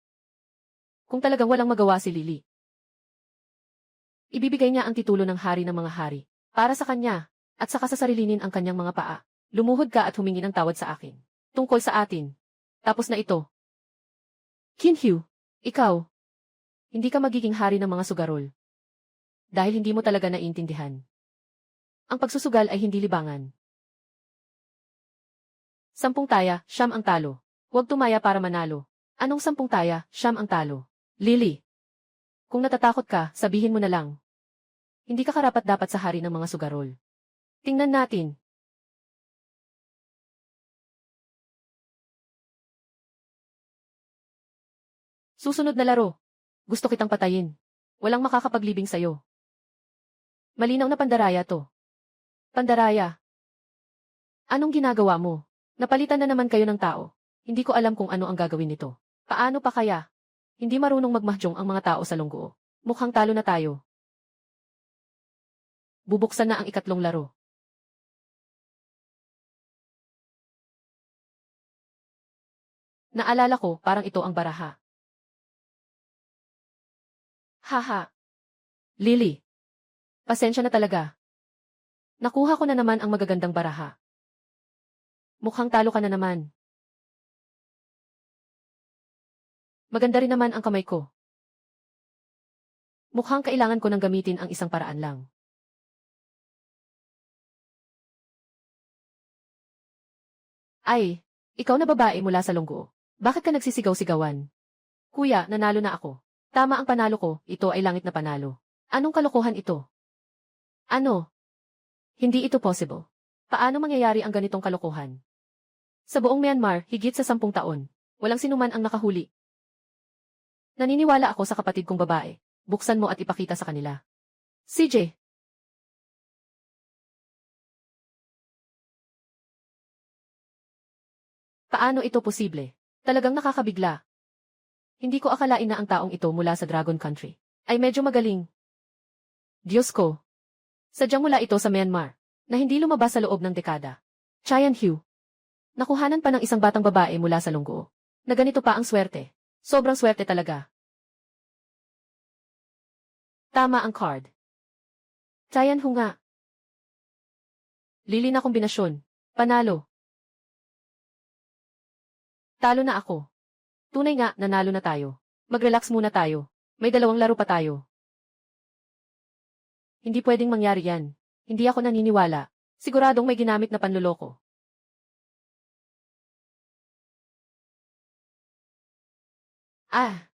Kung talagang walang magawa si Lily. Ibibigay niya ang titulo ng hari ng mga hari. Para sa kanya. At saka sasarilinin ang kanyang mga paa. Lumuhod ka at humingi ng tawad sa akin. Tungkol sa atin. Tapos na ito. Kinhyu, ikaw. Hindi ka magiging hari ng mga sugarol. Dahil hindi mo talaga naiintindihan. Ang pagsusugal ay hindi libangan. 10 taya, 9 ang talo. Huwag tumaya para manalo. Anong 10 taya, 9 ang talo? Lily. Kung natatakot ka, sabihin mo na lang. Hindi ka karapat-dapat sa hari ng mga sugarol. Tingnan natin. Susunod na laro. Gusto kitang patayin. Walang makakapaglibing sa'yo. Malinaw na pandaraya to. Pandaraya. Anong ginagawa mo? Napalitan na naman kayo ng tao. Hindi ko alam kung ano ang gagawin nito. Paano pa kaya? Hindi marunong magmahjong ang mga tao sa lungguo. Mukhang talo na tayo. Bubuksan na ang ikatlong laro. Naalala ko, parang ito ang baraha. Haha. Lily. Pasensya na talaga. Nakuha ko na naman ang magagandang baraha. Mukhang talo ka na naman. Maganda rin naman ang kamay ko. Mukhang kailangan ko nang gamitin ang isang paraan lang. Ay, ikaw na babae mula sa lungguo. Bakit ka nagsisigaw-sigawan? Kuya, nanalo na ako. Tama ang panalo ko, ito ay langit na panalo. Anong kalokohan ito? Ano? Hindi ito possible. Paano mangyayari ang ganitong kalokohan? Sa buong Myanmar, higit sa 10 taon, walang sinuman ang nakahuli. Naniniwala ako sa kapatid kong babae. Buksan mo at ipakita sa kanila. CJ. Paano ito posible? Talagang nakakabigla. Hindi ko akalain na ang taong ito mula sa Dragon Country ay medyo magaling. Diyos ko. Sadyang mula ito sa Myanmar na hindi lumabas sa loob ng dekada. Chayan Hugh. Nakuhanan pa ng isang batang babae mula sa lungguo. Na ganito pa ang swerte. Sobrang swerte talaga. Tama ang card. Chayan Hugh nga. Lili na kombinasyon. Panalo. Talo na ako. Tunay nga, nanalo na tayo. Mag-relax muna tayo. May 2 laro pa tayo. Hindi pwedeng mangyari yan. Hindi ako naniniwala. Siguradong may ginamit na panloloko. Ah!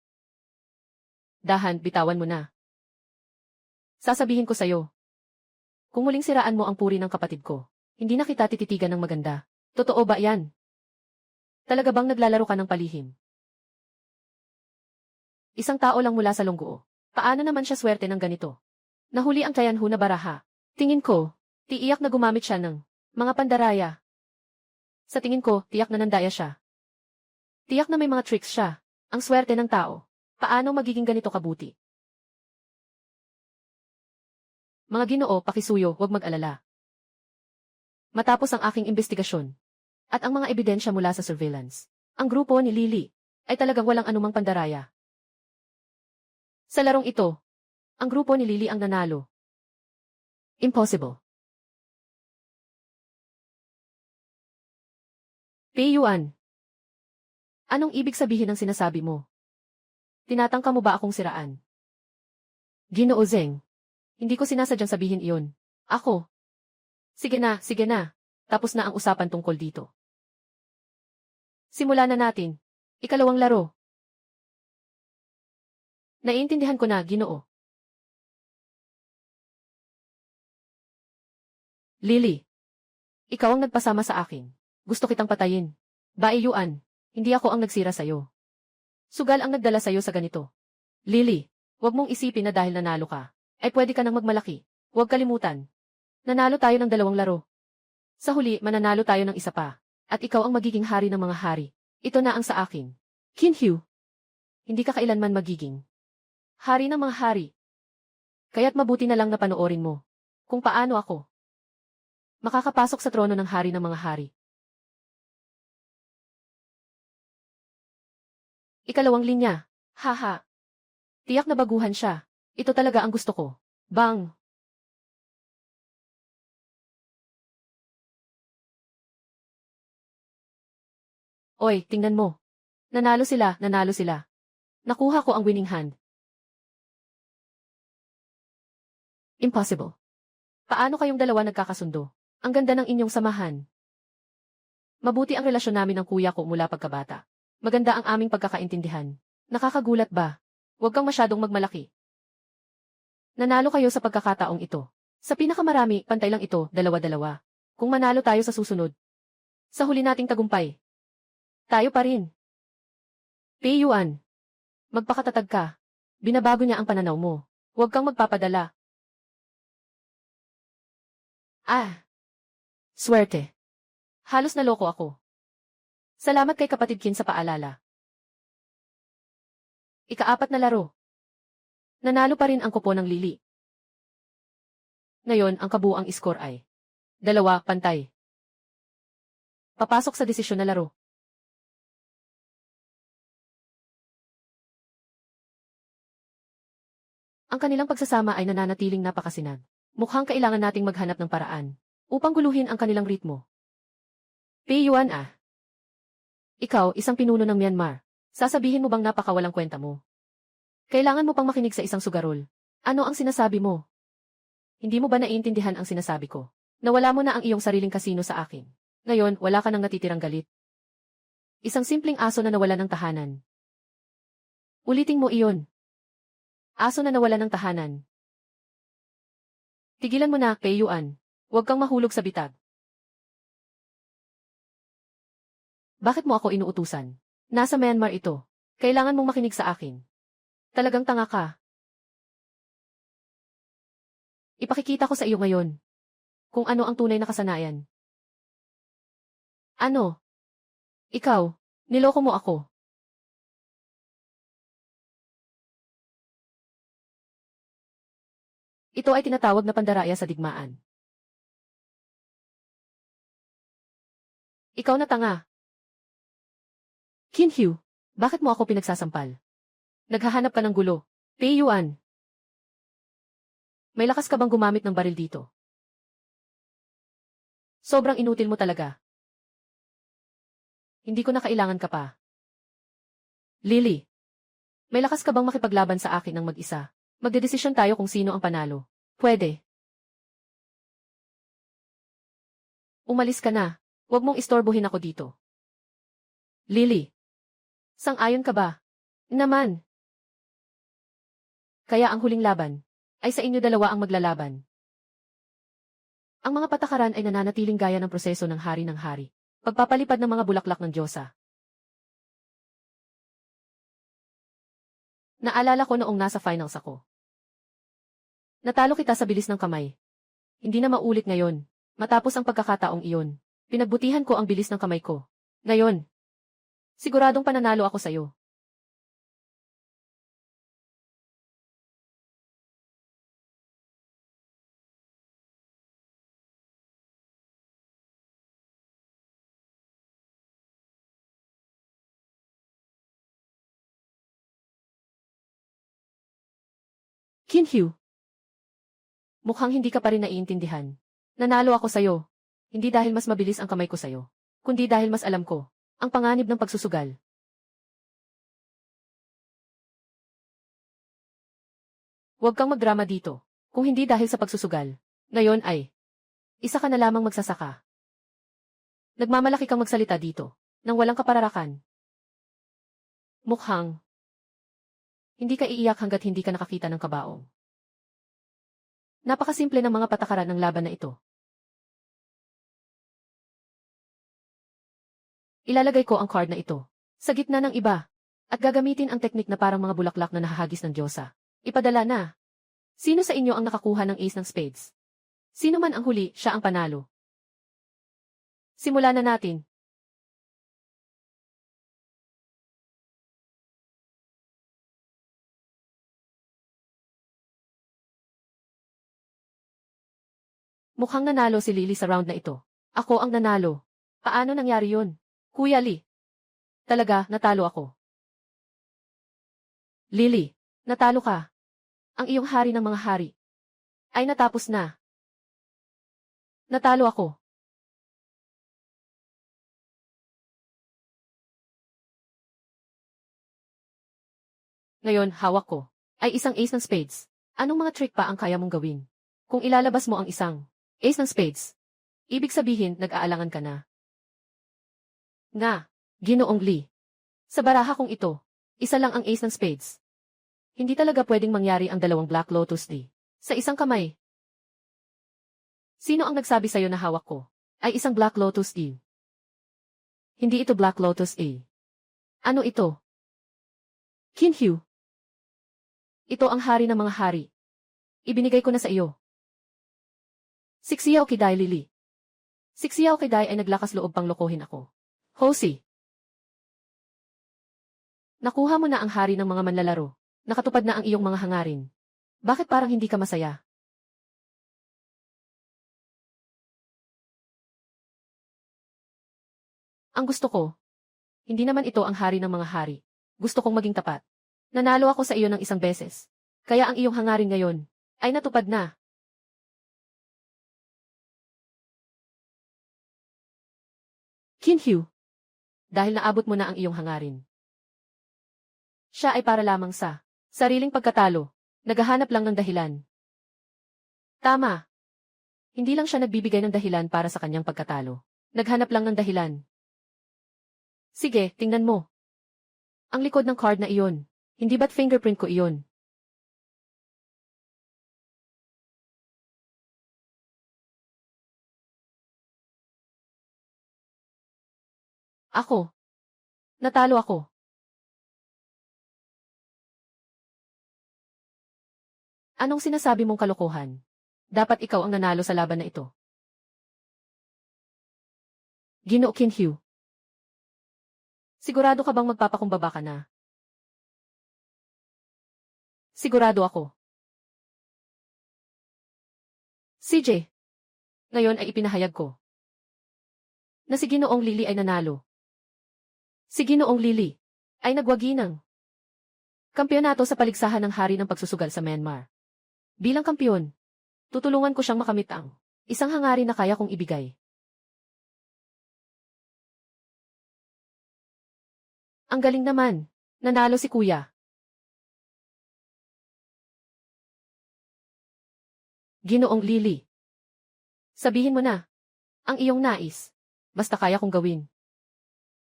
Dahan, bitawan mo na. Sasabihin ko sa'yo. Kung muling siraan mo ang puri ng kapatid ko, hindi na kita tititigan ng maganda. Totoo ba yan? Talaga bang naglalaro ka ng palihim? Isang tao lang mula sa lungguo. Paano naman siya swerte ng ganito? Nahuli ang Chayanhu na baraha. Tingin ko, tiiyak na gumamit siya ng mga pandaraya. Sa tingin ko, tiyak na nandaya siya. Tiyak na may mga tricks siya. Ang swerte ng tao. Paano magiging ganito kabuti? Mga Ginoo, pakisuyo, huwag mag-alala. Matapos ang aking investigasyon at ang mga ebidensya mula sa surveillance, ang grupo ni Lily ay talagang walang anumang pandaraya. Sa larong ito, ang grupo ni Lily ang nanalo. Impossible. Pei Yuan. Anong ibig sabihin ng sinasabi mo? Tinatangka mo ba akong siraan? Ginoo Zeng. Hindi ko sinasadyang sabihin iyon. Ako. Sige na, sige na. Tapos na ang usapan tungkol dito. Simulan na natin. Ikalawang laro. Naiintindihan ko na, Ginoo. Lily. Ikaw ang nagpasama sa akin. Gusto kitang patayin. Bae Yuan, hindi ako ang nagsira sa'yo. Sugal ang nagdala sa'yo sa ganito. Lily, huwag mong isipin na dahil nanalo ka, ay pwede ka nang magmalaki. Huwag kalimutan. Nanalo tayo ng 2 laro. Sa huli, mananalo tayo ng isa pa. At ikaw ang magiging hari ng mga hari. Ito na ang sa akin. Qin Hyu. Hindi ka kailanman magiging hari ng mga hari. Kaya't mabuti na lang na panoorin mo kung paano ako makakapasok sa trono ng hari ng mga hari. Ikalawang linya. Haha. Tiyak na baguhan siya. Ito talaga ang gusto ko. Bang! Oy, tingnan mo. Nanalo sila, nanalo sila. Nakuha ko ang winning hand. Impossible. Paano kayong dalawa nagkakasundo? Ang ganda ng inyong samahan. Mabuti ang relasyon namin ng kuya ko mula pagkabata. Maganda ang aming pagkakaintindihan. Nakakagulat ba? Huwag kang masyadong magmalaki. Nanalo kayo sa pagkakataong ito. Sa pinakamarami, pantay lang ito, 2-2. Kung manalo tayo sa susunod. Sa huli nating tagumpay. Tayo pa rin. Pei Yuan. Magpakatatag ka. Binabago niya ang pananaw mo. Huwag kang magpapadala. Ah. Swerte. Halos naloko ako. Salamat kay kapatid Qin sa paalala. Ika-4 na laro. Nanalo pa rin ang kupo ng Lily. Ngayon, ang kabuuang score ay 2, pantay. Papasok sa desisyon na laro. Ang kanilang pagsasama ay nananatiling napakasinag. Mukhang kailangan nating maghanap ng paraan upang guluhin ang kanilang ritmo. Pei Yuan ah. Ikaw, isang pinuno ng Myanmar. Sasabihin mo bang napakawalang kwenta mo? Kailangan mo pang makinig sa isang sugarol. Ano ang sinasabi mo? Hindi mo ba naiintindihan ang sinasabi ko? Nawala mo na ang iyong sariling kasino sa akin. Ngayon, wala ka nang natitirang galit. Isang simpleng aso na nawala ng tahanan. Ulitin mo iyon. Aso na nawala ng tahanan. Tigilan mo na, Pei Yuan. Huwag kang mahulog sa bitag. Bakit mo ako inuutusan? Nasa Myanmar ito. Kailangan mong makinig sa akin. Talagang tanga ka. Ipakikita ko sa iyo ngayon kung ano ang tunay na kasanayan. Ano? Ikaw, niloko mo ako. Ito ay tinatawag na pandaraya sa digmaan. Ikaw na tanga. Qin Hyu, bakit mo ako pinagsasampal? Naghahanap ka ng gulo. Pei Yuan. May lakas ka bang gumamit ng baril dito? Sobrang inutil mo talaga. Hindi ko na kailangan ka pa. Lily. May lakas ka bang makipaglaban sa akin ng mag-isa? Magdedesisyon tayo kung sino ang panalo. Pwede. Umalis ka na. Huwag mong istorbohin ako dito. Lily. Sang-ayon ka ba? Naman. Kaya ang huling laban ay sa inyo dalawa ang maglalaban. Ang mga patakaran ay nananatiling gaya ng proseso ng hari. Pagpapalipad ng mga bulaklak ng Diyosa. Naalala ko noong nasa finals ako. Natalo kita sa bilis ng kamay. Hindi na maulit ngayon. Matapos ang pagkakataong iyon, pinagbutihan ko ang bilis ng kamay ko. Ngayon, siguradong pananalo ako sa'yo. Qin Hyu. Mukhang hindi ka pa rin naiintindihan. Nanalo ako sa'yo. Hindi dahil mas mabilis ang kamay ko sa'yo. kundi dahil mas alam ko ang panganib ng pagsusugal. Huwag kang magdrama dito. Kung hindi dahil sa pagsusugal, ngayon ay isa ka na lamang magsasaka. Nagmamalaki kang magsalita dito nang walang kapararakan. Mukhang hindi ka iiyak hanggat hindi ka nakakita ng kabaong. Napakasimple ng mga patakaran ng laban na ito. Ilalagay ko ang card na ito sa gitna ng iba at gagamitin ang teknik na parang mga bulaklak na nahahagis ng Diyosa. Ipadala na. Sino sa inyo ang nakakuha ng ace ng spades? Sino man ang huli, siya ang panalo. Simulan na natin. Mukhang nanalo si Lily sa round na ito. Ako ang nanalo. Paano nangyari yun? Kuya Lee. Talaga, natalo ako. Lily, natalo ka. Ang iyong hari ng mga hari ay natapos na. Natalo ako. Ngayon, hawak ko ay isang ace ng spades. Anong mga trick pa ang kaya mong gawin? Kung ilalabas mo ang isang ace ng spades, ibig sabihin nag-aalangan ka na. Nga, Ginoong Lee. Sa baraha kong ito, isa lang ang ace ng spades. Hindi talaga pwedeng mangyari ang dalawang Black Lotus D sa isang kamay. Sino ang nagsabi sa'yo na hawak ko ay isang Black Lotus D? Hindi ito Black Lotus A. Ano ito? Kinhyu. Ito ang hari ng mga hari. Ibinigay ko na sa iyo. Sixiao Kidai Lily. Sixiao Kidai ay naglakas loob pang lokohin ako. Hosi. Nakuha mo na ang hari ng mga manlalaro. Nakatupad na ang iyong mga hangarin. Bakit parang hindi ka masaya? Ang gusto ko, hindi naman ito ang hari ng mga hari. Gusto kong maging tapat. Nanalo ako sa iyo ng isang beses. Kaya ang iyong hangarin ngayon ay natupad na. Kinhyu. Dahil naabot mo na ang iyong hangarin. Siya ay para lamang sa sariling pagkatalo. Naghahanap lang ng dahilan. Tama. Hindi lang siya nagbibigay ng dahilan para sa kanyang pagkatalo. Naghanap lang ng dahilan. Sige, tingnan mo. Ang likod ng card na iyon. Hindi ba't fingerprint ko iyon? Ako. Natalo ako. Anong sinasabi mong kalokohan? Dapat ikaw ang nanalo sa laban na ito. Ginoo Kinhyu. Sigurado ka bang magpapakumbaba ka na? Sigurado ako. CJ. Ngayon ay ipinahayag ko na si Ginoong Lily ay nanalo. Si Ginoong Lily ay nagwagi ng kampeonato sa paligsahan ng hari ng pagsusugal sa Myanmar. Bilang kampiyon, tutulungan ko siyang makamit ang isang hangarin na kaya kong ibigay. Ang galing naman. Nanalo si Kuya. Ginoong Lily. Sabihin mo na ang iyong nais. Basta kaya kong gawin.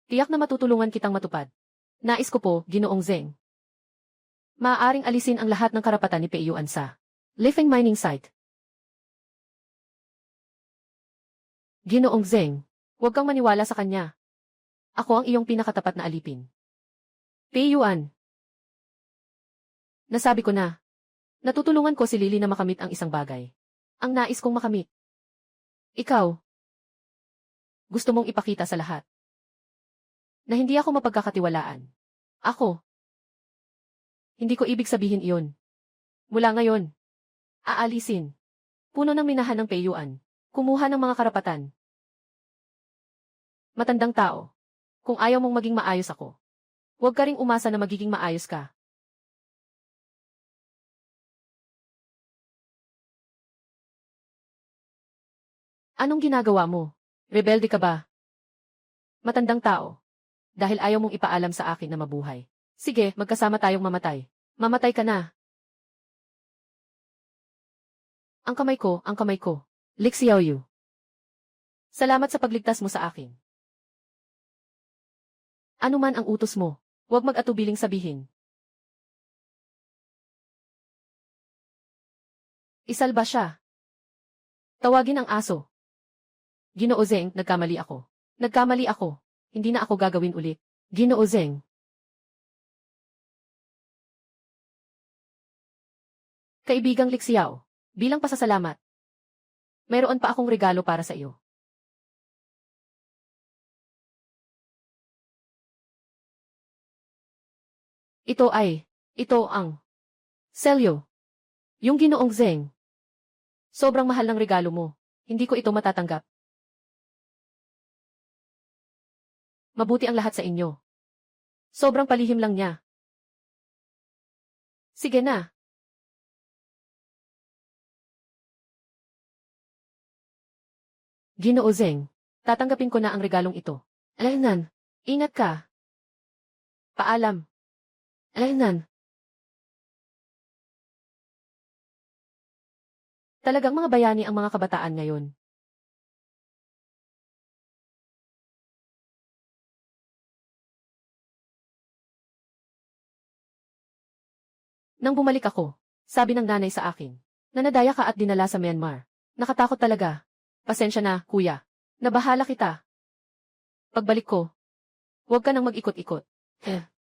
Tiyak na matutulungan kitang matupad. Nais ko po, Ginoong Zeng. Maaaring alisin ang lahat ng karapatan ni Peiyuan sa Lifeng Mining Site. Ginoong Zeng, huwag kang maniwala sa kanya. Ako ang iyong pinakatapat na alipin. Peiyuan. Nasabi ko na. Natutulungan ko si Lily na makamit ang isang bagay. Ang nais kong makamit. Ikaw. Gusto mong ipakita sa lahat na hindi ako mapagkakatiwalaan. Ako. Hindi ko ibig sabihin iyon. Mula ngayon, aalisin. Puno ng minahan ng Peiyuan. Kumuha ng mga karapatan. Matandang tao. Kung ayaw mong maging maayos ako, huwag ka ring umasa na magiging maayos ka. Anong ginagawa mo? Rebelde ka ba? Matandang tao. Dahil ayaw mong ipaalam sa akin na mabuhay. Sige, magkasama tayong mamatay. Mamatay ka na. Ang kamay ko, ang kamay ko. Lik Xiaoyu. Salamat sa pagligtas mo sa akin. Ano man ang utos mo, huwag mag-atubiling sabihin. Isalba siya. Tawagin ang aso. Ginoo Zeng, nagkamali ako. Nagkamali ako. Hindi na ako gagawin ulit. Ginoo Zeng. Kaibigang Lik Xiao, bilang pasasalamat, mayroon pa akong regalo para sa iyo. Ito ang selyo. Yung Ginoong Zeng. Sobrang mahal ng regalo mo. Hindi ko ito matatanggap. Mabuti ang lahat sa inyo. Sobrang palihim lang niya. Sige na. Ginoo Zeng, tatanggapin ko na ang regalong ito. Alaynan, ingat ka. Paalam. Alaynan. Talagang mga bayani ang mga kabataan ngayon. Nang bumalik ako, sabi ng nanay sa akin, na nadaya ka at dinala sa Myanmar. Nakatakot talaga. Pasensya na, kuya. Nabahala kita. Pagbalik ko, huwag ka nang mag-ikot-ikot.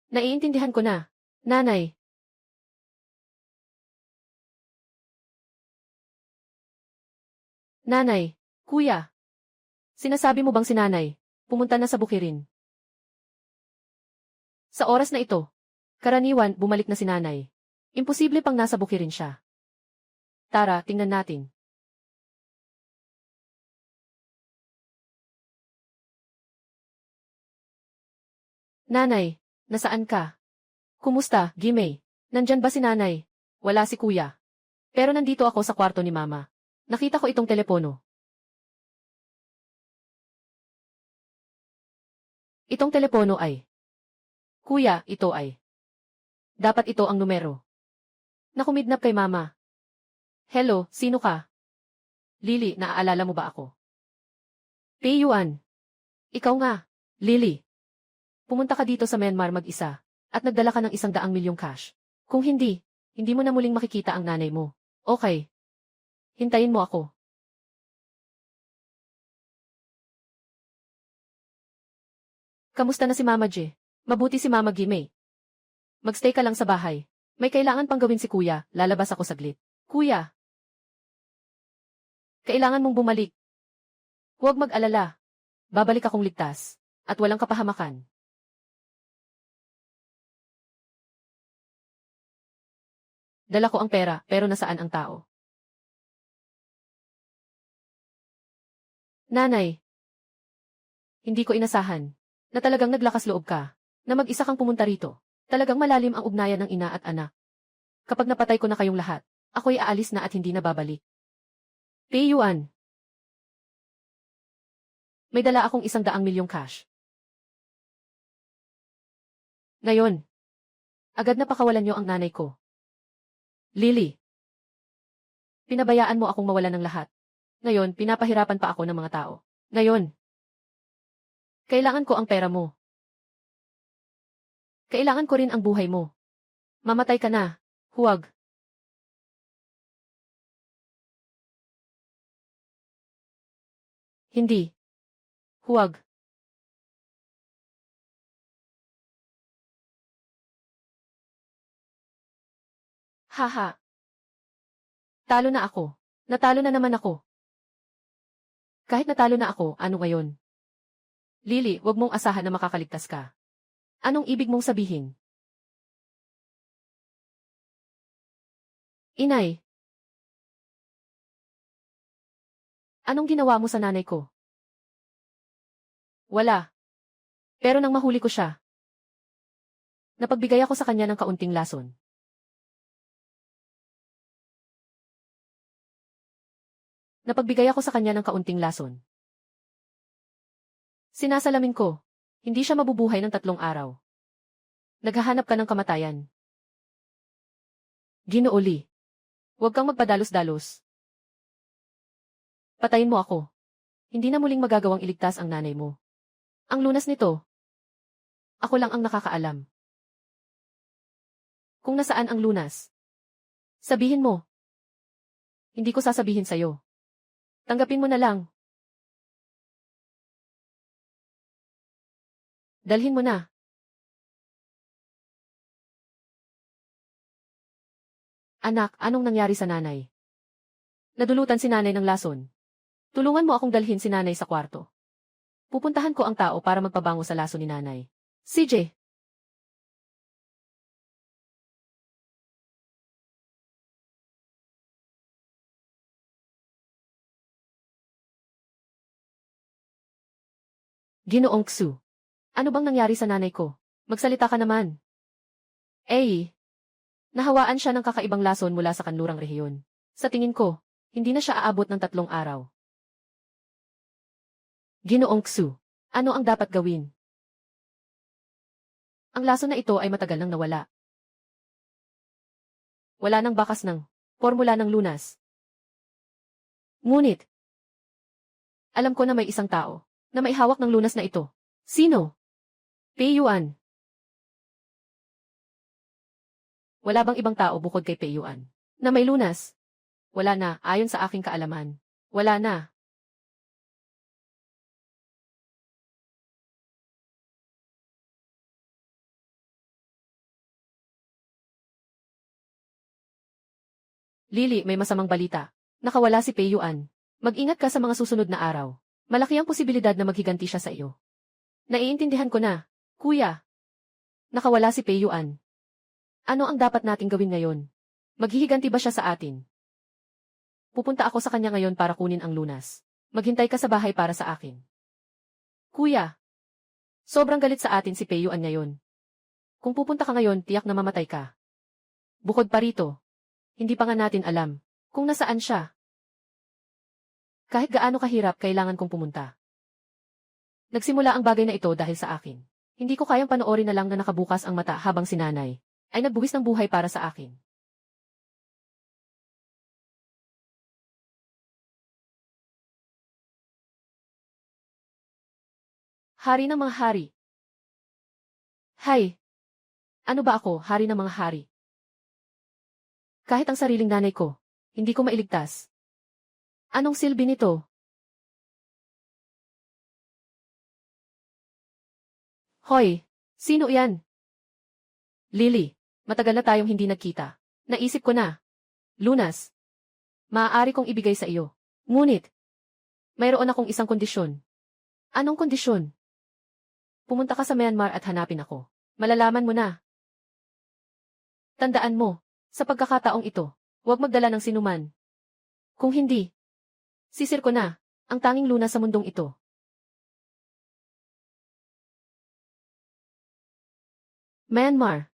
Naiintindihan ko na. Nanay. Nanay, kuya. Sinasabi mo bang si nanay, pumunta na sa bukirin? Sa oras na ito, karaniwan bumalik na si nanay. Imposible pang nasa bukirin siya. Tara, tingnan natin. Nanay, nasaan ka? Kumusta, Gimay? Nandyan ba si nanay? Wala si kuya. Pero nandito ako sa kwarto ni mama. Nakita ko itong telepono. Itong telepono ay. Kuya, ito ay. Dapat ito ang numero. Nakumidnap kay mama. Hello, sino ka? Lily, naaalala mo ba ako? Payuan. Ikaw nga, Lily. Pumunta ka dito sa Myanmar mag-isa, at nagdala ka ng 100 milyong cash. Kung hindi, hindi mo na muling makikita ang nanay mo. Okay. Hintayin mo ako. Kamusta na si Mama J? Mabuti si Mama Gimay. Magstay ka lang sa bahay. May kailangan pang gawin si kuya, lalabas ako saglit. Kuya. Kailangan mong bumalik. Huwag mag-alala. Babalik akong ligtas. At walang kapahamakan. Dala ko ang pera, pero nasaan ang tao? Nanay. Hindi ko inasahan. Na talagang naglakas loob ka. Na mag-isa kang pumunta rito. Talagang malalim ang ugnayan ng ina at anak. Kapag napatay ko na kayong lahat, ako'y aalis na at hindi na babalik. Payuan. May dala akong 100 milyong cash. Ngayon, agad na pakawalan niyo ang nanay ko. Lily. Pinabayaan mo akong mawalan ng lahat. Ngayon, pinapahirapan pa ako ng mga tao. Ngayon, kailangan ko ang pera mo. Kailangan ko rin ang buhay mo. Mamatay ka na. Huwag. Hindi. Huwag. Haha. Talo na ako. Natalo na naman ako. Kahit natalo na ako, ano ngayon? Lily, wag mong asahan na makakaligtas ka. Anong ibig mong sabihin? Inay. Anong ginawa mo sa nanay ko? Wala. Pero nang mahuli ko siya, napagbigay ako sa kanya ng kaunting lason. Napagbigay ako sa kanya ng kaunting lason. Sinasalamin ko. Hindi siya mabubuhay ng 3 araw. Naghahanap ka ng kamatayan. Ginoo Lee. Huwag kang magpadalos-dalos. Patayin mo ako. Hindi na muling magagawang iligtas ang nanay mo. Ang lunas nito, ako lang ang nakakaalam. Kung nasaan ang lunas, sabihin mo. Hindi ko sasabihin sa'yo. Tanggapin mo na lang. Dalhin mo na. Anak, anong nangyari sa nanay? Nadulutan si nanay ng lason. Tulungan mo akong dalhin si nanay sa kwarto. Pupuntahan ko ang tao para magpabango sa lason ni nanay. CJ. Ginoong Ksu. Ano bang nangyari sa nanay ko? Magsalita ka naman. Nahawaan siya ng kakaibang lason mula sa kanlurang rehiyon. Sa tingin ko, hindi na siya aabot ng 3 araw. Ginoong Ksu, ano ang dapat gawin? Ang lason na ito ay matagal nang nawala. Wala nang bakas ng formula ng lunas. Ngunit, alam ko na may isang tao na may hawak ng lunas na ito. Sino? Pei Yuan. Wala bang ibang tao bukod kay Pei Yuan na may lunas? Wala na, ayon sa aking kaalaman. Wala na. Lily, may masamang balita. Nakawala si Pei Yuan. Mag-ingat ka sa mga susunod na araw. Malaki ang posibilidad na maghiganti siya sa iyo. Naiintindihan ko na, kuya. Nakawala si Pei Yuan. Ano ang dapat nating gawin ngayon? Maghihiganti ba siya sa atin? Pupunta ako sa kanya ngayon para kunin ang lunas. Maghintay ka sa bahay para sa akin. Kuya. Sobrang galit sa atin si Pei Yuan ngayon. Kung pupunta ka ngayon, tiyak na mamatay ka. Bukod pa rito, hindi pa nga natin alam kung nasaan siya. Kahit gaano kahirap, kailangan kong pumunta. Nagsimula ang bagay na ito dahil sa akin. Hindi ko kayang panoorin na lang na nakabukas ang mata habang si nanay ay nagbuwis ng buhay para sa akin. Hari ng mga hari. Hay! Ano ba ako, hari ng mga hari? Kahit ang sariling nanay ko, hindi ko mailigtas. Anong silbi nito? Hoy! Sino yan? Lily, matagal na tayong hindi nagkita. Naisip ko na. Lunas. Maaari kong ibigay sa iyo. Ngunit, mayroon akong isang kondisyon. Anong kondisyon? Pumunta ka sa Myanmar at hanapin ako. Malalaman mo na. Tandaan mo, sa pagkakataong ito, huwag magdala ng sinuman. Kung hindi, sisir ko na ang tanging lunas sa mundong ito. Myanmar.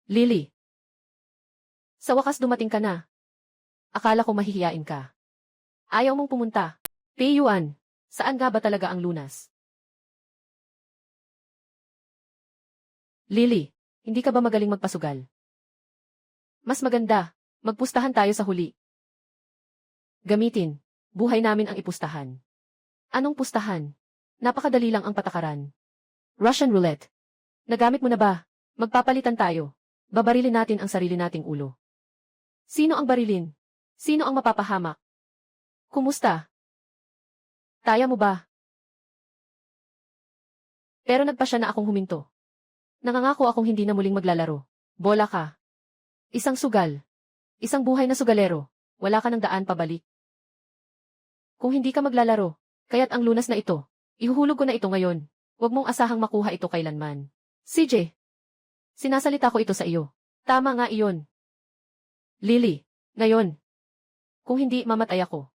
Lily. Sa wakas dumating ka na. Akala ko mahihiyain ka. Ayaw mong pumunta. Pei Yuan, saan nga ba talaga ang lunas? Lily, hindi ka ba magaling magpasugal? Mas maganda, magpustahan tayo sa huli. Gamitin, buhay namin ang ipustahan. Anong pustahan? Napakadali lang ang patakaran. Russian roulette. Nagamit mo na ba? Magpapalitan tayo. Babarilin natin ang sarili nating ulo. Sino ang barilin? Sino ang mapapahamak? Kumusta? Taya mo ba? Pero nagpa siya na akong huminto. Nangangako akong hindi na muling maglalaro. Bola ka. Isang sugal. Isang buhay na sugalero. Wala ka ng daan pabalik. Kung hindi ka maglalaro, kaya't ang lunas na ito, ihuhulog ko na ito ngayon. Huwag mong asahang makuha ito kailanman. CJ. Sinasalita ko ito sa iyo. Tama nga iyon. Lily, Ngayon, kung hindi, mamatay ako.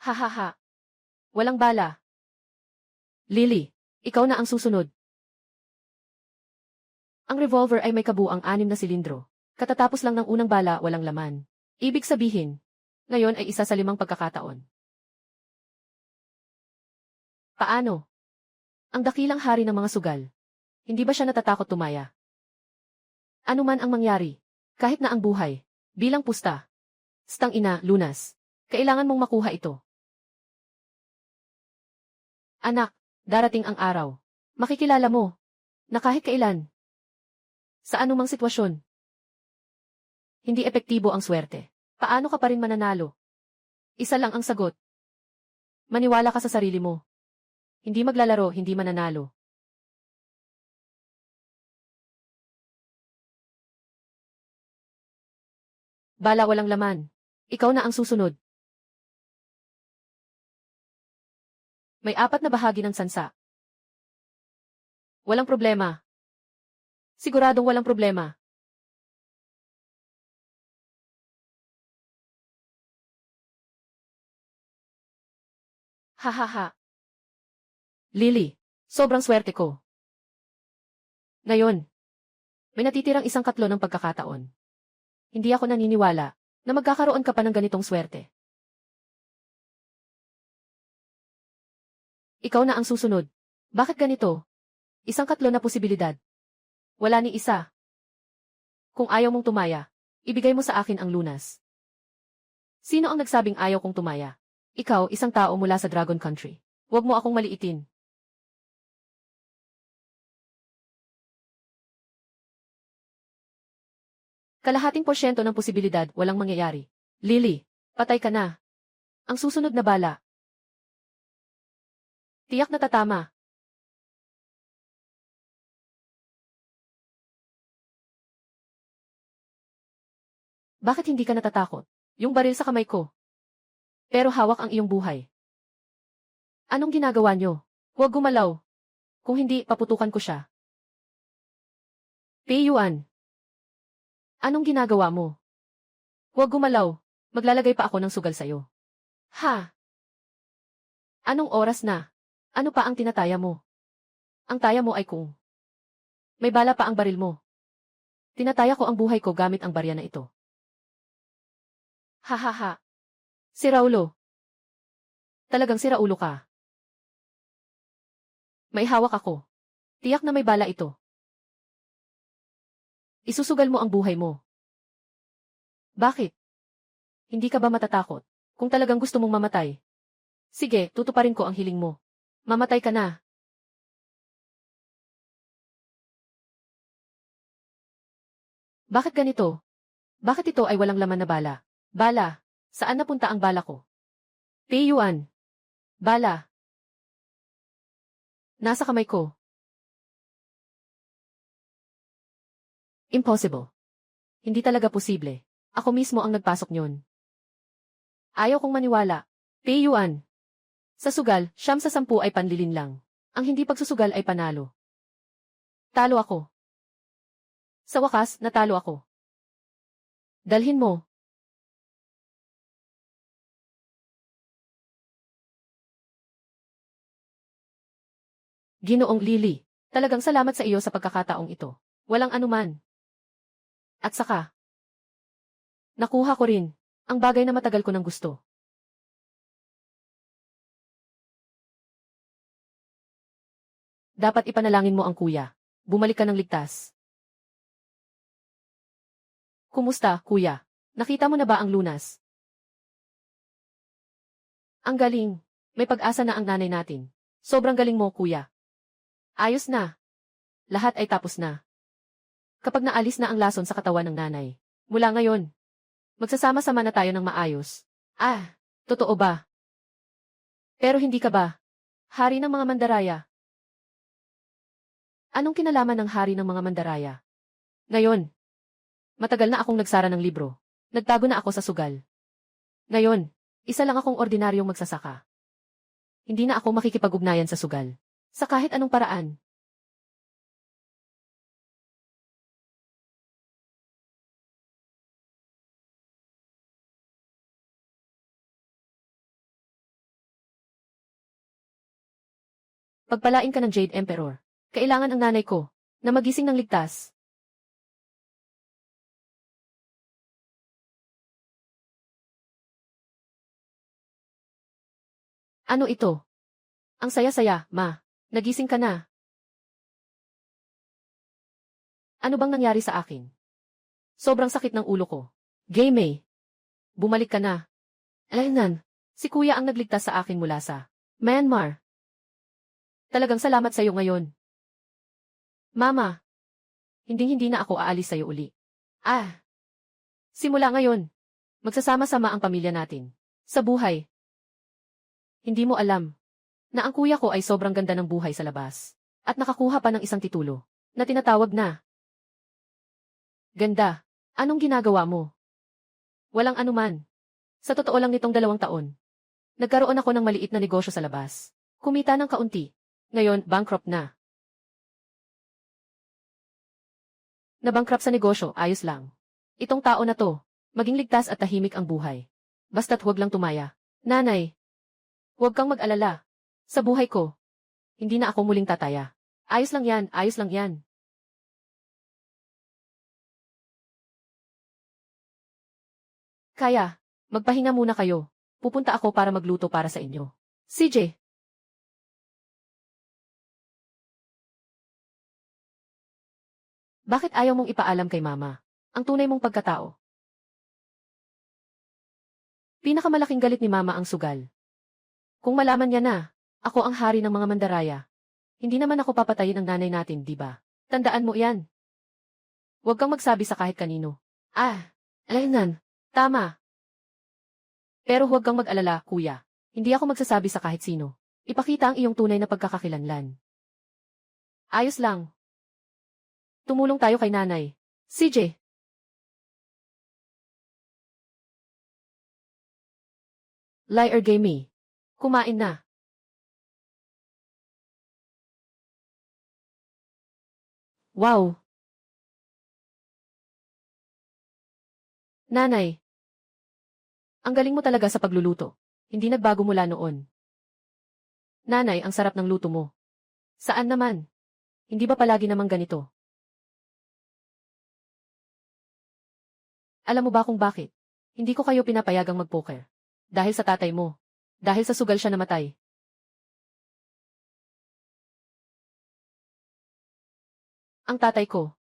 Hahaha. Walang bala. Lily, ikaw na ang susunod. Ang revolver ay may kabuang 6 na silindro. Katatapos lang ng unang bala, walang laman. Ibig sabihin, ngayon ay isa sa 5 pagkakataon. Paano? Ang dakilang hari ng mga sugal. Hindi ba siya natatakot tumaya? Ano man ang mangyari, kahit na ang buhay, bilang pusta. Stang ina, Lunas. Kailangan mong makuha ito. Anak, darating ang araw. Makikilala mo, na kahit kailan, sa anumang sitwasyon, hindi epektibo ang swerte. Paano ka pa rin mananalo? Isa lang ang sagot. Maniwala ka sa sarili mo. Hindi maglalaro, hindi mananalo. Bala walang laman. Ikaw na ang susunod. May 4 na bahagi ng sansa. Walang problema. Siguradong walang problema. Hahaha. Lily, sobrang swerte ko. Ngayon, may natitirang 1/4 ng pagkakataon. Hindi ako naniniwala na magkakaroon ka pa ng ganitong swerte. Ikaw na ang susunod. Bakit ganito? 1/4 na posibilidad. Wala ni isa. Kung ayaw mong tumaya, ibigay mo sa akin ang lunas. Sino ang nagsabing ayaw kong tumaya? Ikaw, isang tao mula sa Dragon Country. Huwag mo akong maliitin. Kalahating porsyento ng posibilidad, walang mangyayari. Lily, patay ka na. Ang susunod na bala. Tiyak na tatama. Bakit hindi ka natatakot? Yung baril sa kamay ko. Pero hawak ang iyong buhay. Anong ginagawa nyo? Huwag gumalaw. Kung hindi, paputukan ko siya. Pei Yuan. Anong ginagawa mo? Huwag gumalaw. Maglalagay pa ako ng sugal sa'yo. Ha? Anong oras na? Ano pa ang tinataya mo? Ang taya mo ay kung may bala pa ang baril mo. Tinataya ko ang buhay ko gamit ang barya na ito. Hahaha. Si Raulo. Talagang si Raulo ka. May hawak ako. Tiyak na may bala ito. Isusugal mo ang buhay mo. Bakit? Hindi ka ba matatakot? Kung talagang gusto mong mamatay. Sige, tutuparin ko ang hiling mo. Mamatay ka na. Bakit ganito? Bakit ito ay walang laman na bala? Bala. Saan napunta ang bala ko? Pei Yuan. Bala. Nasa kamay ko. Impossible. Hindi talaga posible. Ako mismo ang nagpasok niyon. Ayaw kong maniwala. Pei Yuan. Sa sugal, 9/10 ay panlilin lang. Ang hindi pagsusugal ay panalo. Talo ako. Sa wakas, natalo ako. Dalhin mo. Ginoong Lily, talagang salamat sa iyo sa pagkakataong ito. Walang anuman. At saka, nakuha ko rin ang bagay na matagal ko nang gusto. Dapat ipanalangin mo ang kuya. Bumalik ka ng ligtas. Kumusta, kuya? Nakita mo na ba ang lunas? Ang galing. May pag-asa na ang nanay natin. Sobrang galing mo, kuya. Ayos na. Lahat ay tapos na. Kapag naalis na ang lason sa katawan ng nanay, mula ngayon, magsasama-sama na tayo ng maayos. Ah, totoo ba? Pero hindi ka ba hari ng mga mandaraya? Anong kinalaman ng hari ng mga mandaraya? Ngayon, Matagal na akong nagsara ng libro. Nagtago na ako sa sugal. Ngayon, isa lang akong ordinaryong magsasaka. Hindi na ako makikipag-ugnayan sa sugal. Sa kahit anong paraan. Pagpalain ka ng Jade Emperor. Kailangan ang nanay ko na magising ng ligtas. Ano ito? Ang saya-saya, ma. Nagising ka na. Ano bang nangyari sa akin? Sobrang sakit ng ulo ko. Gay May. Bumalik ka na. Alaynan, si kuya ang nagligtas sa akin mula sa Myanmar. Talagang salamat sa iyo ngayon. Mama, hindi na ako aalis sa iyo uli. Simula ngayon, magsasama-sama ang pamilya natin. Sa buhay. Hindi mo alam na ang kuya ko ay sobrang ganda ng buhay sa labas. At nakakuha pa ng isang titulo na tinatawag na ganda. Anong ginagawa mo? Walang anuman. Sa totoo lang nitong 2 taon. Nagkaroon ako ng maliit na negosyo sa labas. Kumita ng kaunti. Ngayon, bankrupt na. Nabankrupt sa negosyo, ayos lang. Itong tao na to, maging ligtas at tahimik ang buhay. Basta't huwag lang tumaya. Nanay, huwag kang mag-alala. Sa buhay ko, hindi na ako muling tataya. Ayos lang yan, ayos lang yan. Kaya, magpahinga muna kayo. Pupunta ako para magluto para sa inyo. CJ. Bakit ayaw mong ipaalam kay mama ang tunay mong pagkatao? Pinakamalaking galit ni mama ang sugal. Kung malaman niya na, ako ang hari ng mga mandaraya. Hindi naman ako papatayin ang nanay natin, di ba? Tandaan mo yan. Huwag kang magsabi sa kahit kanino. Alaynan. Tama. Pero huwag kang mag-alala, kuya. Hindi ako magsasabi sa kahit sino. Ipakita ang iyong tunay na pagkakakilanlan. Ayos lang. Tumulong tayo kay nanay. CJ. Liar Gamey. Kumain na. Wow. Nanay. Ang galing mo talaga sa pagluluto. Hindi nagbago mula noon. Nanay, ang sarap ng luto mo. Saan naman? Hindi ba palagi namang ganito? Alam mo ba kung bakit? Hindi ko kayo pinapayagang mag-poker. Dahil sa tatay mo. Dahil sa sugal siya namatay. Ang tatay ko.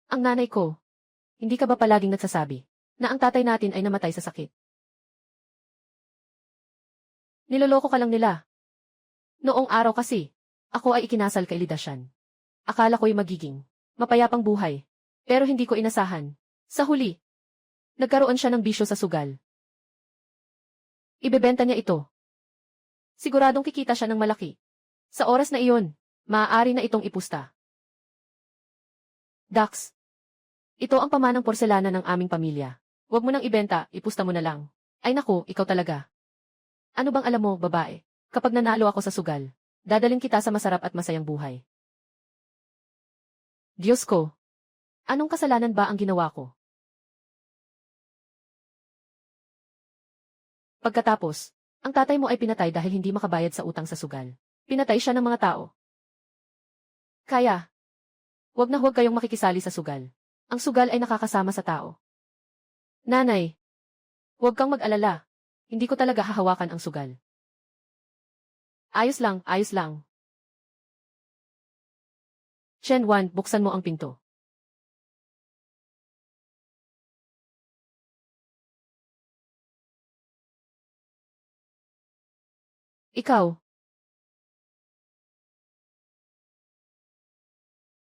Ang nanay ko. Hindi ka ba palaging nagsasabi na ang tatay natin ay namatay sa sakit? Niloloko ka lang nila. Noong araw kasi, ako ay ikinasal kay Lidasyan. Akala ko'y magiging mapayapang buhay. Pero hindi ko inasahan. Sa huli, nagkaroon siya ng bisyo sa sugal. Ibebenta niya ito. Siguradong kikita siya ng malaki. Sa oras na iyon, maaari na itong ipusta. Dax, ito ang pamanang porselana ng aming pamilya. Huwag mo nang ibenta, ipusta mo na lang. Ay naku, ikaw talaga. Ano bang alam mo, babae? Kapag nanalo ako sa sugal, dadaling kita sa masarap at masayang buhay. Diyos ko, anong kasalanan ba ang ginawa ko? Pagkatapos, ang tatay mo ay pinatay dahil hindi makabayad sa utang sa sugal. Pinatay siya ng mga tao. Kaya, huwag na huwag kayong makikisali sa sugal. Ang sugal ay nakakasama sa tao. Nanay, huwag kang mag-alala. Hindi ko talaga hahawakan ang sugal. Ayos lang, ayos lang. Chen Wan, buksan mo ang pinto. Ikaw.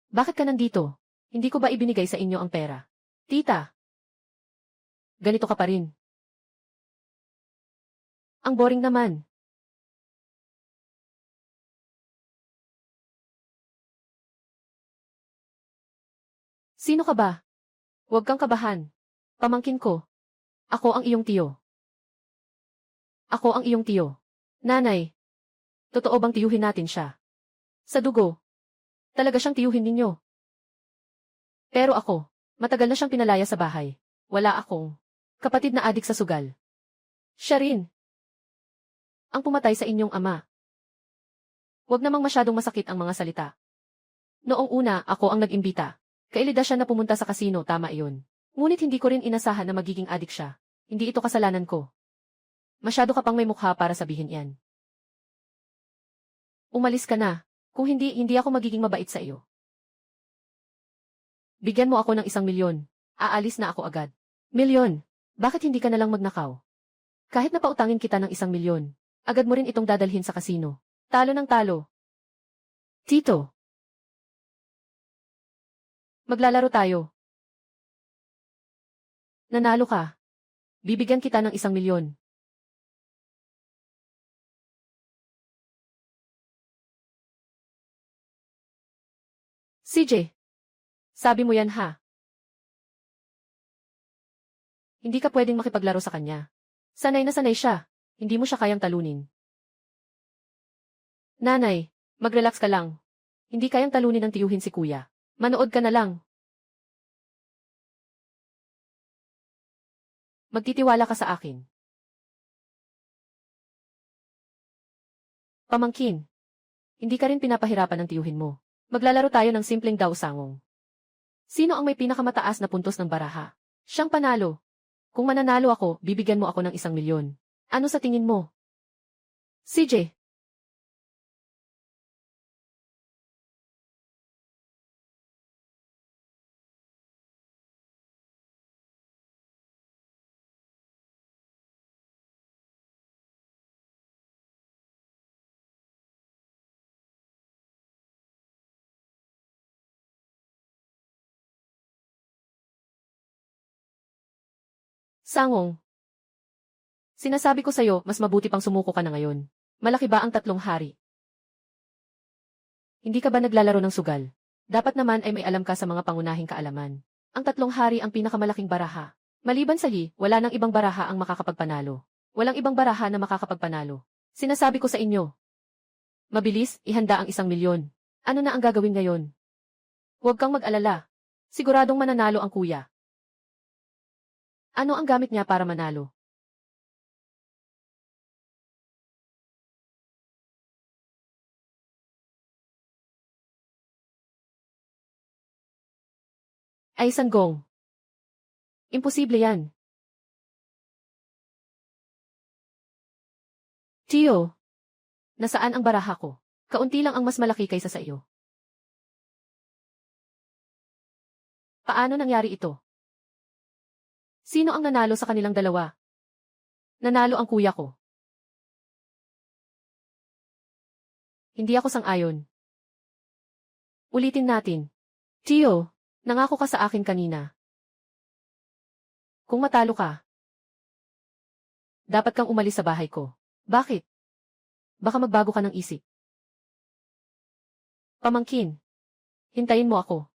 Bakit ka nandito? Hindi ko ba ibinigay sa inyo ang pera? Tita. Ganito ka pa rin. Ang boring naman. Sino ka ba? Huwag kang kabahan. Pamangkin ko. Ako ang iyong tiyo. Ako ang iyong tiyo. Nanay. Totoo bang tiyuhin natin siya? Sa dugo. Talaga siyang tiyuhin ninyo. Pero ako, matagal na siyang pinalaya sa bahay. Wala akong kapatid na adik sa sugal. Siya rin ang pumatay sa inyong ama. Huwag namang masyadong masakit ang mga salita. Noong una, ako ang nag-imbita. Kailida siya na pumunta sa kasino, tama iyon. Ngunit hindi ko rin inasahan na magiging adik siya. Hindi ito kasalanan ko. Masyado ka pang may mukha para sabihin yan. Umalis ka na. Kung hindi ako magiging mabait sa iyo. Bigyan mo ako ng 1,000,000. Aalis na ako agad. Milyon? Bakit hindi ka nalang magnakaw? Kahit napautangin kita ng 1,000,000, agad mo rin itong dadalhin sa kasino. Talo ng talo. Tito. Maglalaro tayo. Nanalo ka. Bibigyan kita ng 1,000,000. CJ. Sabi mo yan ha. Hindi ka pwedeng makipaglaro sa kanya. Sanay na sanay siya. Hindi mo siya kayang talunin. Nanay, mag-relax ka lang. Hindi kayang talunin ng tiyuhin si kuya. Manood ka na lang. Magtitiwala ka sa akin. Pamangkin. Hindi ka rin pinapahirapan ng tiyuhin mo. Maglalaro tayo ng simpleng daw-sangong. Sino ang may pinakamataas na puntos ng baraha? Siyang panalo. Kung mananalo ako, bibigyan mo ako ng 1,000,000. Ano sa tingin mo? CJ. Sangong. Sinasabi ko sa'yo, mas mabuti pang sumuko ka na ngayon. Malaki ba ang 3 hari? Hindi ka ba naglalaro ng sugal? Dapat naman ay may alam ka sa mga pangunahing kaalaman. Ang 3 hari ang pinakamalaking baraha. Maliban sa wala nang ibang baraha ang makakapagpanalo. Walang ibang baraha na makakapagpanalo. Sinasabi ko sa inyo. Mabilis, ihanda ang 1,000,000. Ano na ang gagawin ngayon? Huwag kang mag-alala. Siguradong mananalo ang kuya. Ano ang gamit niya para manalo? Ay sanggong. Imposible yan. Tiyo. Nasaan ang baraha ko? Kaunti lang ang mas malaki kaysa sa iyo. Paano nangyari ito? Sino ang nanalo sa kanilang dalawa? Nanalo ang kuya ko. Hindi ako sang-ayon. Ulitin natin. Tiyo, nangako ka sa akin kanina. Kung matalo ka, dapat kang umalis sa bahay ko. Bakit? Baka magbago ka ng isip. Pamangkin, hintayin mo ako.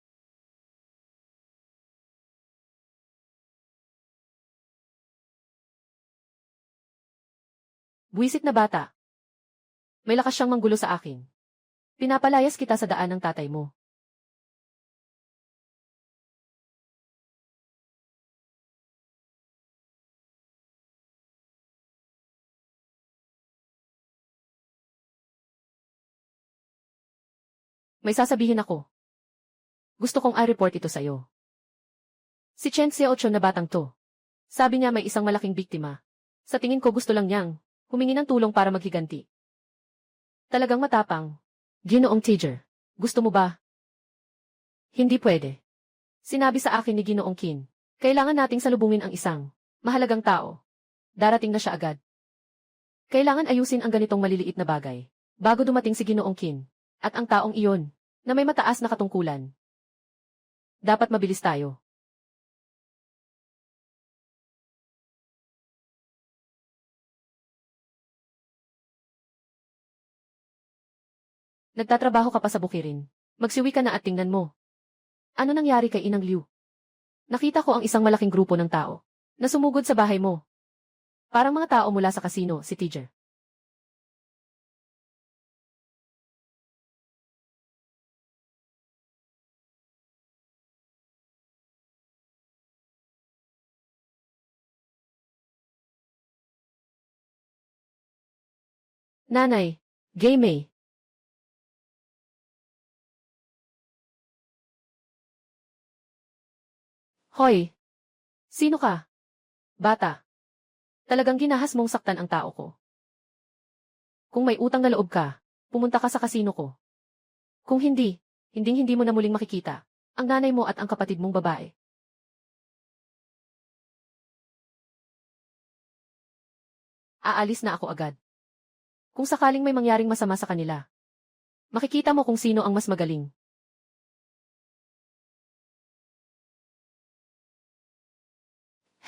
Buwisit na bata. May lakas siyang manggulo sa akin. Pinapalayas kita sa daan ng tatay mo. May sasabihin ako. Gusto kong i-report ito sa'yo. Si Chen Xiaochun na batang to. Sabi niya may isang malaking biktima. Sa tingin ko gusto lang niyang humingi ng tulong para maghiganti. Talagang matapang. Ginoong Tiger, gusto mo ba? Hindi pwede. Sinabi sa akin ni Ginoong Qin, kailangan nating salubungin ang isang mahalagang tao. Darating na siya agad. Kailangan ayusin ang ganitong maliliit na bagay bago dumating si Ginoong Qin at ang taong iyon na may mataas na katungkulan. Dapat mabilis tayo. Nagtatrabaho ka pa sa bukirin. Magsiwi ka na at tingnan mo. Ano nangyari kay Inang Liu? Nakita ko ang isang malaking grupo ng tao na sumugod sa bahay mo. Parang mga tao mula sa kasino, si Tiger. Nanay, Gay May. Hoy, sino ka? Bata. Talagang ginahas mong saktan ang tao ko. Kung may utang na loob ka, pumunta ka sa kasino ko. Kung hindi, hindi mo na muling makikita ang nanay mo at ang kapatid mong babae. Aalis na ako agad. Kung sakaling may mangyaring masama sa kanila, makikita mo kung sino ang mas magaling.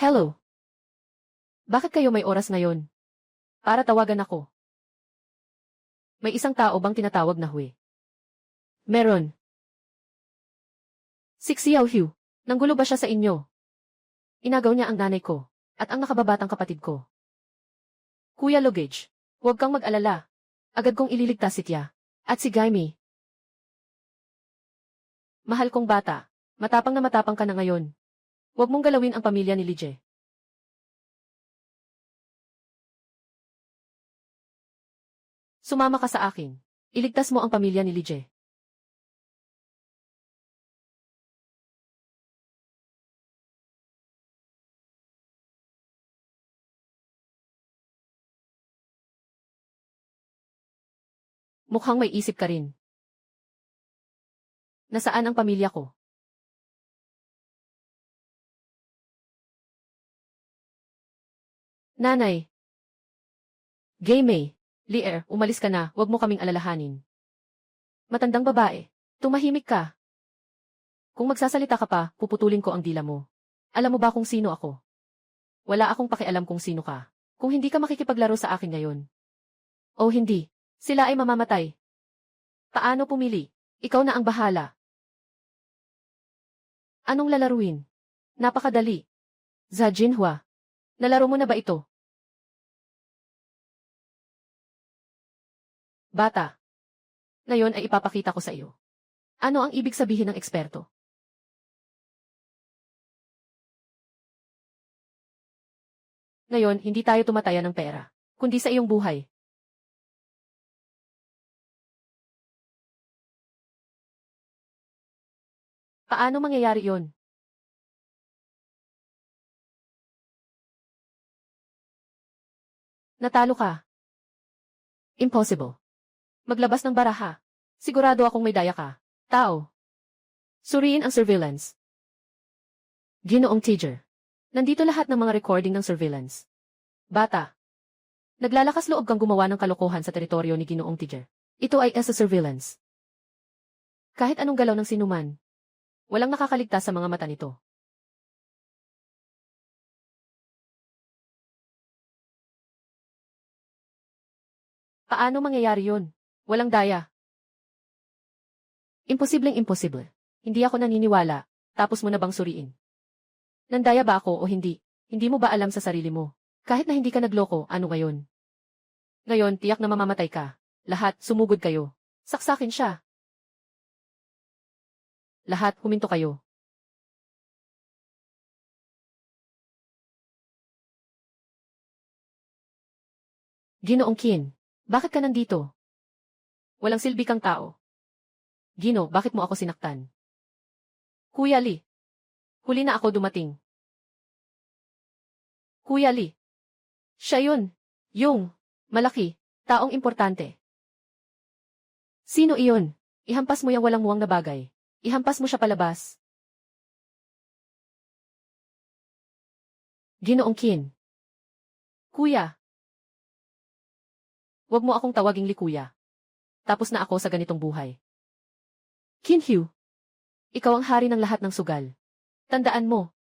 Hello. Bakit kayo may oras ngayon? Para tawagan ako. May isang tao bang tinatawag na Hui? Meron. Si Xiao Hu. Nanggulo ba siya sa inyo? Inagaw niya ang nanay ko at ang nakababatang kapatid ko. Kuya Luggage, huwag kang mag-alala. Agad kong ililigtas si Tia at si Gaimi. Mahal kong bata, matapang na matapang ka na ngayon. Huwag mong galawin ang pamilya ni Lije. Sumama ka sa akin. Iligtas mo ang pamilya ni Lije. Mukhang may isip ka rin. Nasaan ang pamilya ko? Nanay. Gay May, Lier, umalis ka na, huwag mo kaming alalahanin. Matandang babae, tumahimik ka. Kung magsasalita ka pa, puputulin ko ang dila mo. Alam mo ba kung sino ako? Wala akong pakialam kung sino ka. Kung hindi ka makikipaglaro sa akin ngayon. O hindi, sila ay mamamatay. Paano pumili? Ikaw na ang bahala. Anong lalaruin? Napakadali. Za Jinhua. Nalaro mo na ba ito? Bata. Ngayon ay ipapakita ko sa iyo. Ano ang ibig sabihin ng eksperto? Ngayon, hindi tayo tumataya ng pera, kundi sa iyong buhay. Paano mangyayari yon? Natalo ka. Impossible. Maglabas ng baraha. Sigurado akong may daya ka. Tao. Suriin ang surveillance. Ginoong Tiger. Nandito lahat ng mga recording ng surveillance. Bata. Naglalakas loob kang gumawa ng kalokohan sa teritoryo ni Ginoong Tiger. Ito ay sa surveillance. Kahit anong galaw ng sinuman, walang nakakaligtas sa mga mata nito. Paano mangyayari yon? Walang daya. Imposibleng imposible. Hindi ako naniniwala. Tapos mo na bang suriin? Nandaya ba ako o hindi? Hindi mo ba alam sa sarili mo? Kahit na hindi ka nagloko, ano ngayon? Ngayon, tiyak na mamamatay ka. Lahat, sumugod kayo. Saksakin siya. Lahat, huminto kayo. Ginoong Qin, bakit ka nandito? Walang silbi kang tao. Gino, bakit mo ako sinaktan? Kuya Lee. Huli na ako dumating. Kuya Lee. Siya yun. Yung, malaki, taong importante. Sino iyon? Ihampas mo yung walang muwang na bagay. Ihampas mo siya palabas. Ginoong Qin. Kuya. Huwag mo akong tawaging Li kuya. Tapos na ako sa ganitong buhay. Qin Hugh. Ikaw ang hari ng lahat ng sugal. Tandaan mo,